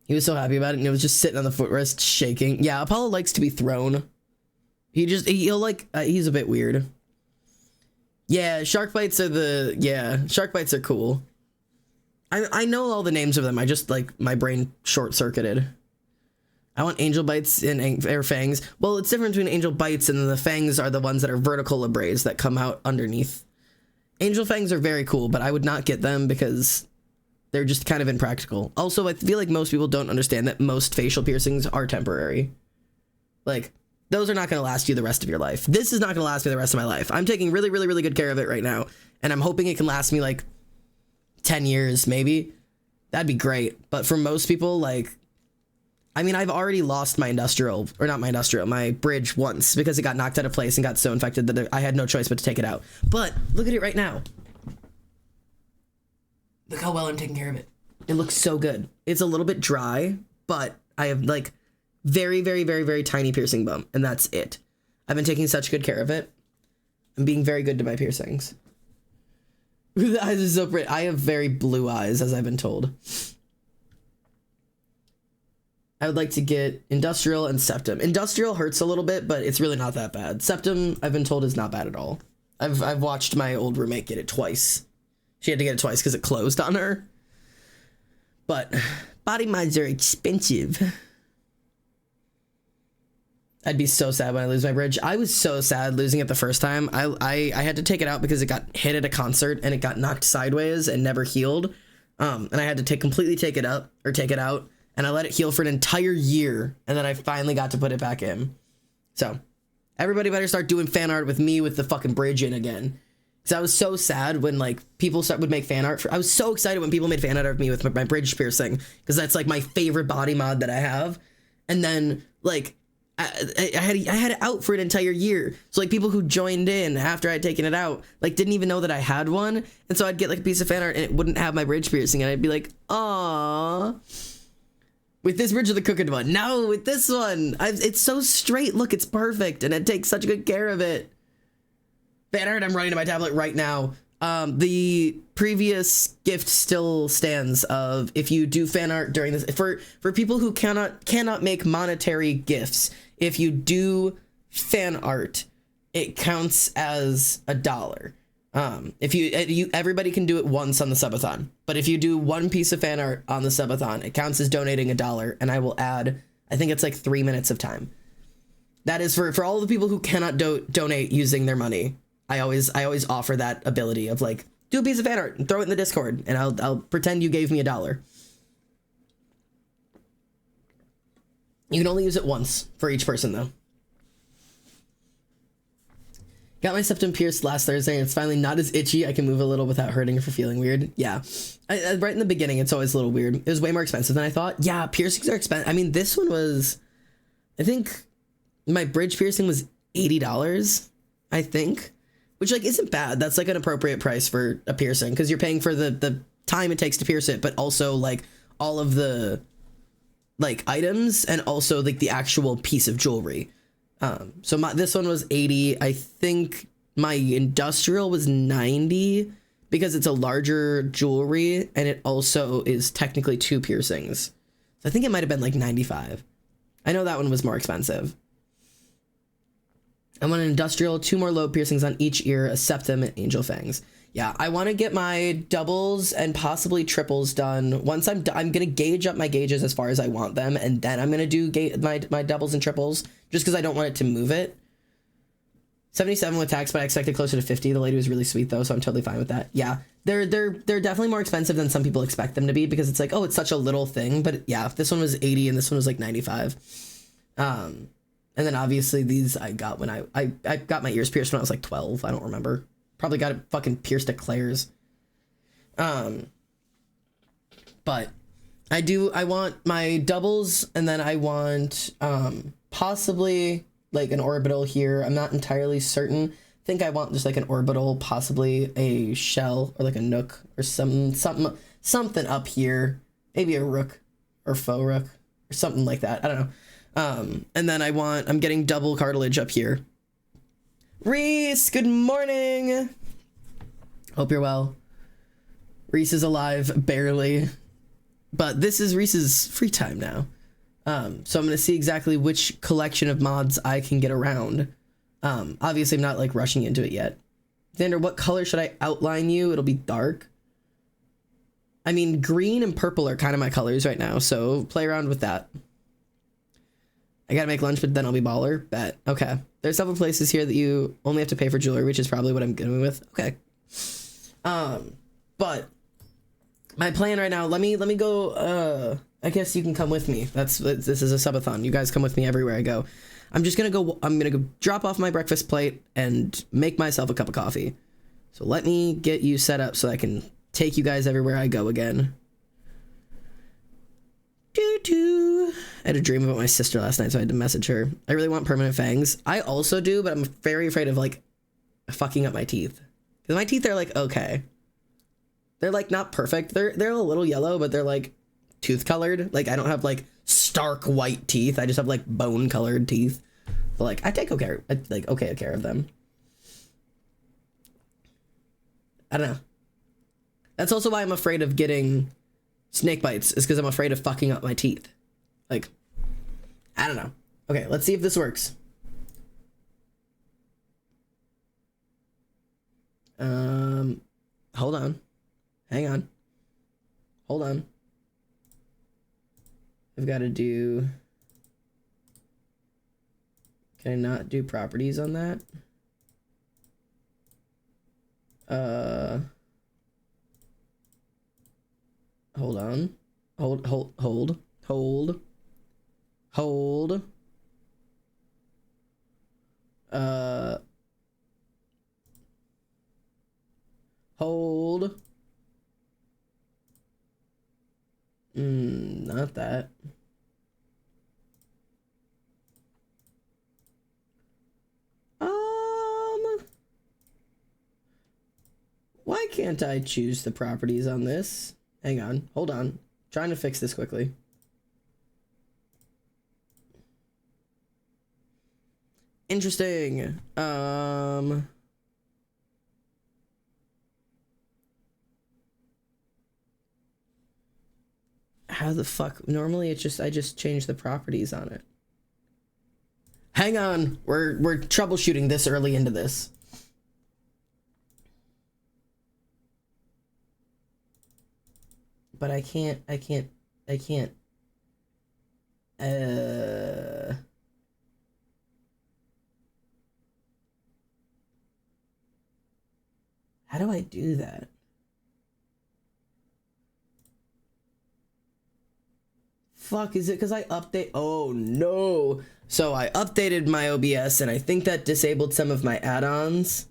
He was so happy about it, and he was just sitting on the footrest shaking. Yeah, Apollo likes to be thrown. He'll like, he's a bit weird. Yeah, shark bites are cool. I know all the names of them. I just, like, my brain short-circuited. I want angel bites and air fangs. Well, it's different between angel bites and the fangs are the ones that are vertical abrades that come out underneath. Angel fangs are very cool, but I would not get them because they're just kind of impractical. Also, I feel like most people don't understand that most facial piercings are temporary. Like, those are not going to last you the rest of your life. This is not going to last me the rest of my life. I'm taking really, really, really good care of it right now, and I'm hoping it can last me, like, 10 years, maybe. That'd be great. But for most people, like, I mean, I've already lost my my bridge once because it got knocked out of place and got so infected that I had no choice but to take it out. But look at it right now. Look how well I'm taking care of it. It looks so good. It's a little bit dry, but I have, like, very, very, very, very tiny piercing bump, and that's it. I've been taking such good care of it. I'm being very good to my piercings. The eyes are so pretty. I have very blue eyes, as I've been told. I would like to get industrial and septum. Industrial hurts a little bit, but it's really not that bad. Septum, I've been told, is not bad at all. I've watched my old roommate get it twice. She had to get it twice because it closed on her. But body mods are expensive. I'd be so sad when I lose my bridge. I was so sad losing it the first time. I had to take it out because it got hit at a concert and it got knocked sideways and never healed. And I had to completely take it out, and I let it heal for an entire year, and then I finally got to put it back in. So, everybody better start doing fan art with me with the fucking bridge in again. Because I was so sad when, like, people would make fan art. I was so excited when people made fan art of me with my bridge piercing, because that's, like, my favorite body mod that I have. And then, like, I had it out for an entire year. So, like, people who joined in after I'd taken it out, like, didn't even know that I had one. And so I'd get, like, a piece of fan art, and it wouldn't have my bridge piercing, and I'd be like, aww. With this bridge or the crooked one? No, with this one. It's so straight. Look, it's perfect, and it takes such good care of it. Fan art, I'm running to my tablet right now. The previous gift still stands of if you do fan art during this, for people who cannot make monetary gifts, if you do fan art, it counts as $1. If everybody can do it once on the subathon, but if you do one piece of fan art on the subathon, it counts as donating $1, and I will add, I think it's like 3 minutes of time. That is for all the people who cannot donate using their money. I always offer that ability of, like, do a piece of fan art and throw it in the Discord, and I'll pretend you gave me $1. You can only use it once for each person, though. Got my septum pierced last Thursday, and it's finally not as itchy. I can move a little without hurting or for feeling weird. Yeah. Right in the beginning, it's always a little weird. It was way more expensive than I thought. Yeah, piercings are expensive. I mean, this one was, I think my bridge piercing was $80, I think. Which, like, isn't bad. That's, like, an appropriate price for a piercing, because you're paying for the time it takes to pierce it, but also, like, all of the, like, items, and also, like, the actual piece of jewelry. So this one was 80. I think my industrial was 90 because it's a larger jewelry, and it also is technically 2 piercings. So I think it might have been like 95. I know that one was more expensive. I want an industrial, 2 more lobe piercings on each ear, a septum, and angel fangs. Yeah, I want to get my doubles and possibly triples done. Once I'm going to gauge up my gauges as far as I want them, and then I'm going to do my doubles and triples, just because I don't want it to move it. 77 with tax, but I expected closer to 50. The lady was really sweet, though, so I'm totally fine with that. Yeah, they're definitely more expensive than some people expect them to be, because it's like, oh, it's such a little thing. But yeah, this one was 80 and this one was like 95. And then obviously these I got when I got my ears pierced when I was like 12. I don't remember. Probably got it fucking pierced at Claire's. But I want my doubles, and then I want possibly like an orbital here. I'm not entirely certain. I think I want just like an orbital, possibly a shell or like a nook or something up here. Maybe a rook or faux rook or something like that. I don't know. And then I'm getting double cartilage up here. Reese, good morning. Hope you're well. Reese is alive, barely. But this is Reese's free time now. So I'm going to see exactly which collection of mods I can get around. Obviously, I'm not like rushing into it yet. Xander, what color should I outline you? It'll be dark. I mean, green and purple are kind of my colors right now, so play around with that. I gotta make lunch, but then I'll be baller. Bet. Okay. There's several places here that you only have to pay for jewelry, which is probably what I'm going with. Okay. But my plan right now, let me go, I guess you can come with me. This is a subathon. You guys come with me everywhere I go. I'm gonna go drop off my breakfast plate and make myself a cup of coffee. So let me get you set up so I can take you guys everywhere I go again. I had a dream about my sister last night, so I had to message her. I really want permanent fangs. I also do, but I'm very afraid of like fucking up my teeth. Because my teeth are like okay. They're like not perfect. They're a little yellow, but they're like tooth colored. Like I don't have like stark white teeth. I just have like bone colored teeth. But like I take okay care of them. I don't know. That's also why I'm afraid of getting snake bites, is because I'm afraid of fucking up my teeth. Like, I don't know. Okay, let's see if this works. Hold on. Hang on. Hold on. I've got to do... Can I not do properties on that? Hold on. Hold. Hold. Not that. Why can't I choose the properties on this? Hang on, hold on. Trying to fix this quickly. Interesting. How the fuck? Normally it's just I just change the properties on it. Hang on, we're troubleshooting this early into this. But I can't. How do I do that? Fuck, is it because I update? Oh no. So I updated my OBS and I think that disabled some of my add-ons.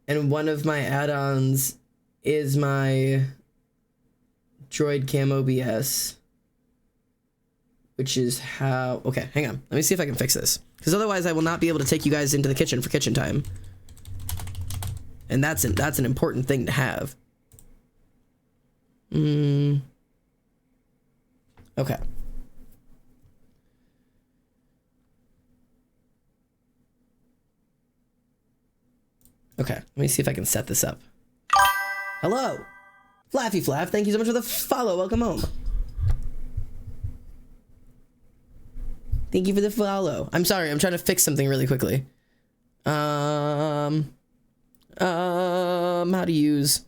And one of my add-ons is my Droid Cam OBS, which is how... Okay, hang on. Let me see if I can fix this. Because otherwise I will not be able to take you guys into the kitchen for kitchen time. And that's an important thing to have. Okay. Okay, let me see if I can set this up. Hello! Flaffy Flaff, thank you so much for the follow. Welcome home. Thank you for the follow. I'm sorry, I'm trying to fix something really quickly. How to use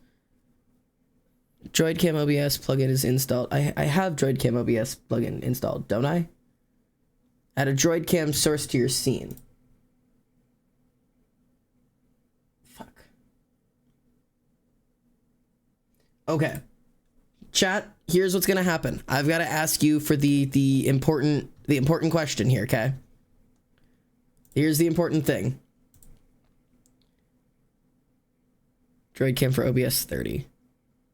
DroidCam OBS plugin is installed. I have DroidCam OBS plugin installed, don't I? Add a DroidCam source to your scene. Fuck. Okay. Chat, here's what's gonna happen. I've got to ask you for the important question here, okay? Here's the important thing. DroidCam for OBS 30.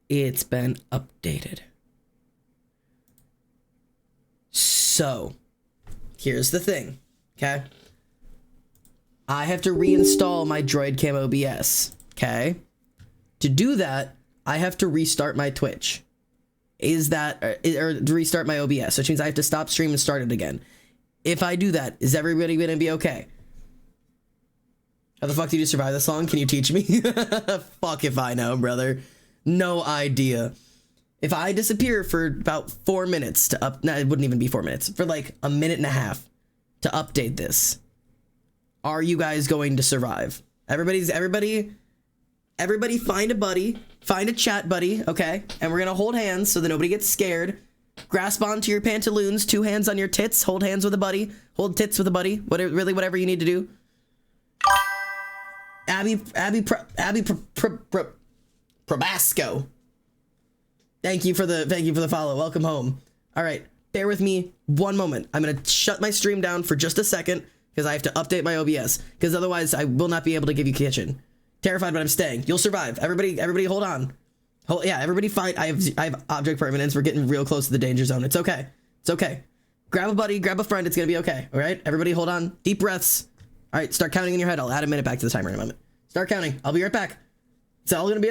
It's been updated. So, here's the thing, okay? I have to reinstall my DroidCam OBS, okay? To do that, I have to restart my Twitch. Or restart my OBS, which means I have to stop stream and start it again. If I do that, is everybody gonna be okay? How the fuck did you survive this long? Can you teach me? Fuck if I know, brother. No idea. If I disappear for about 4 minutes no, it wouldn't even be 4 minutes. For like a minute and a half to update this. Are you guys going to survive? Everybody find a buddy. Find a chat buddy, okay? And we're gonna hold hands so that nobody gets scared. Grasp onto your pantaloons, 2 hands on your tits, hold hands with a buddy, hold tits with a buddy, whatever you need to do. Abby Probasco. Thank you for the follow. Welcome home. All right, bear with me 1 moment. I'm gonna shut my stream down for just a second because I have to update my OBS because otherwise I will not be able to give you kitchen. Terrified, but I'm staying. You'll survive. Everybody hold on. Yeah, everybody fight. I have object permanence. We're getting real close to the danger zone. It's okay. It's okay. Grab a buddy, grab a friend. It's gonna be okay. All right, everybody hold on. Deep breaths. All right, start counting in your head. I'll add a minute back to the timer in a moment. Start counting. I'll be right back. It's all gonna be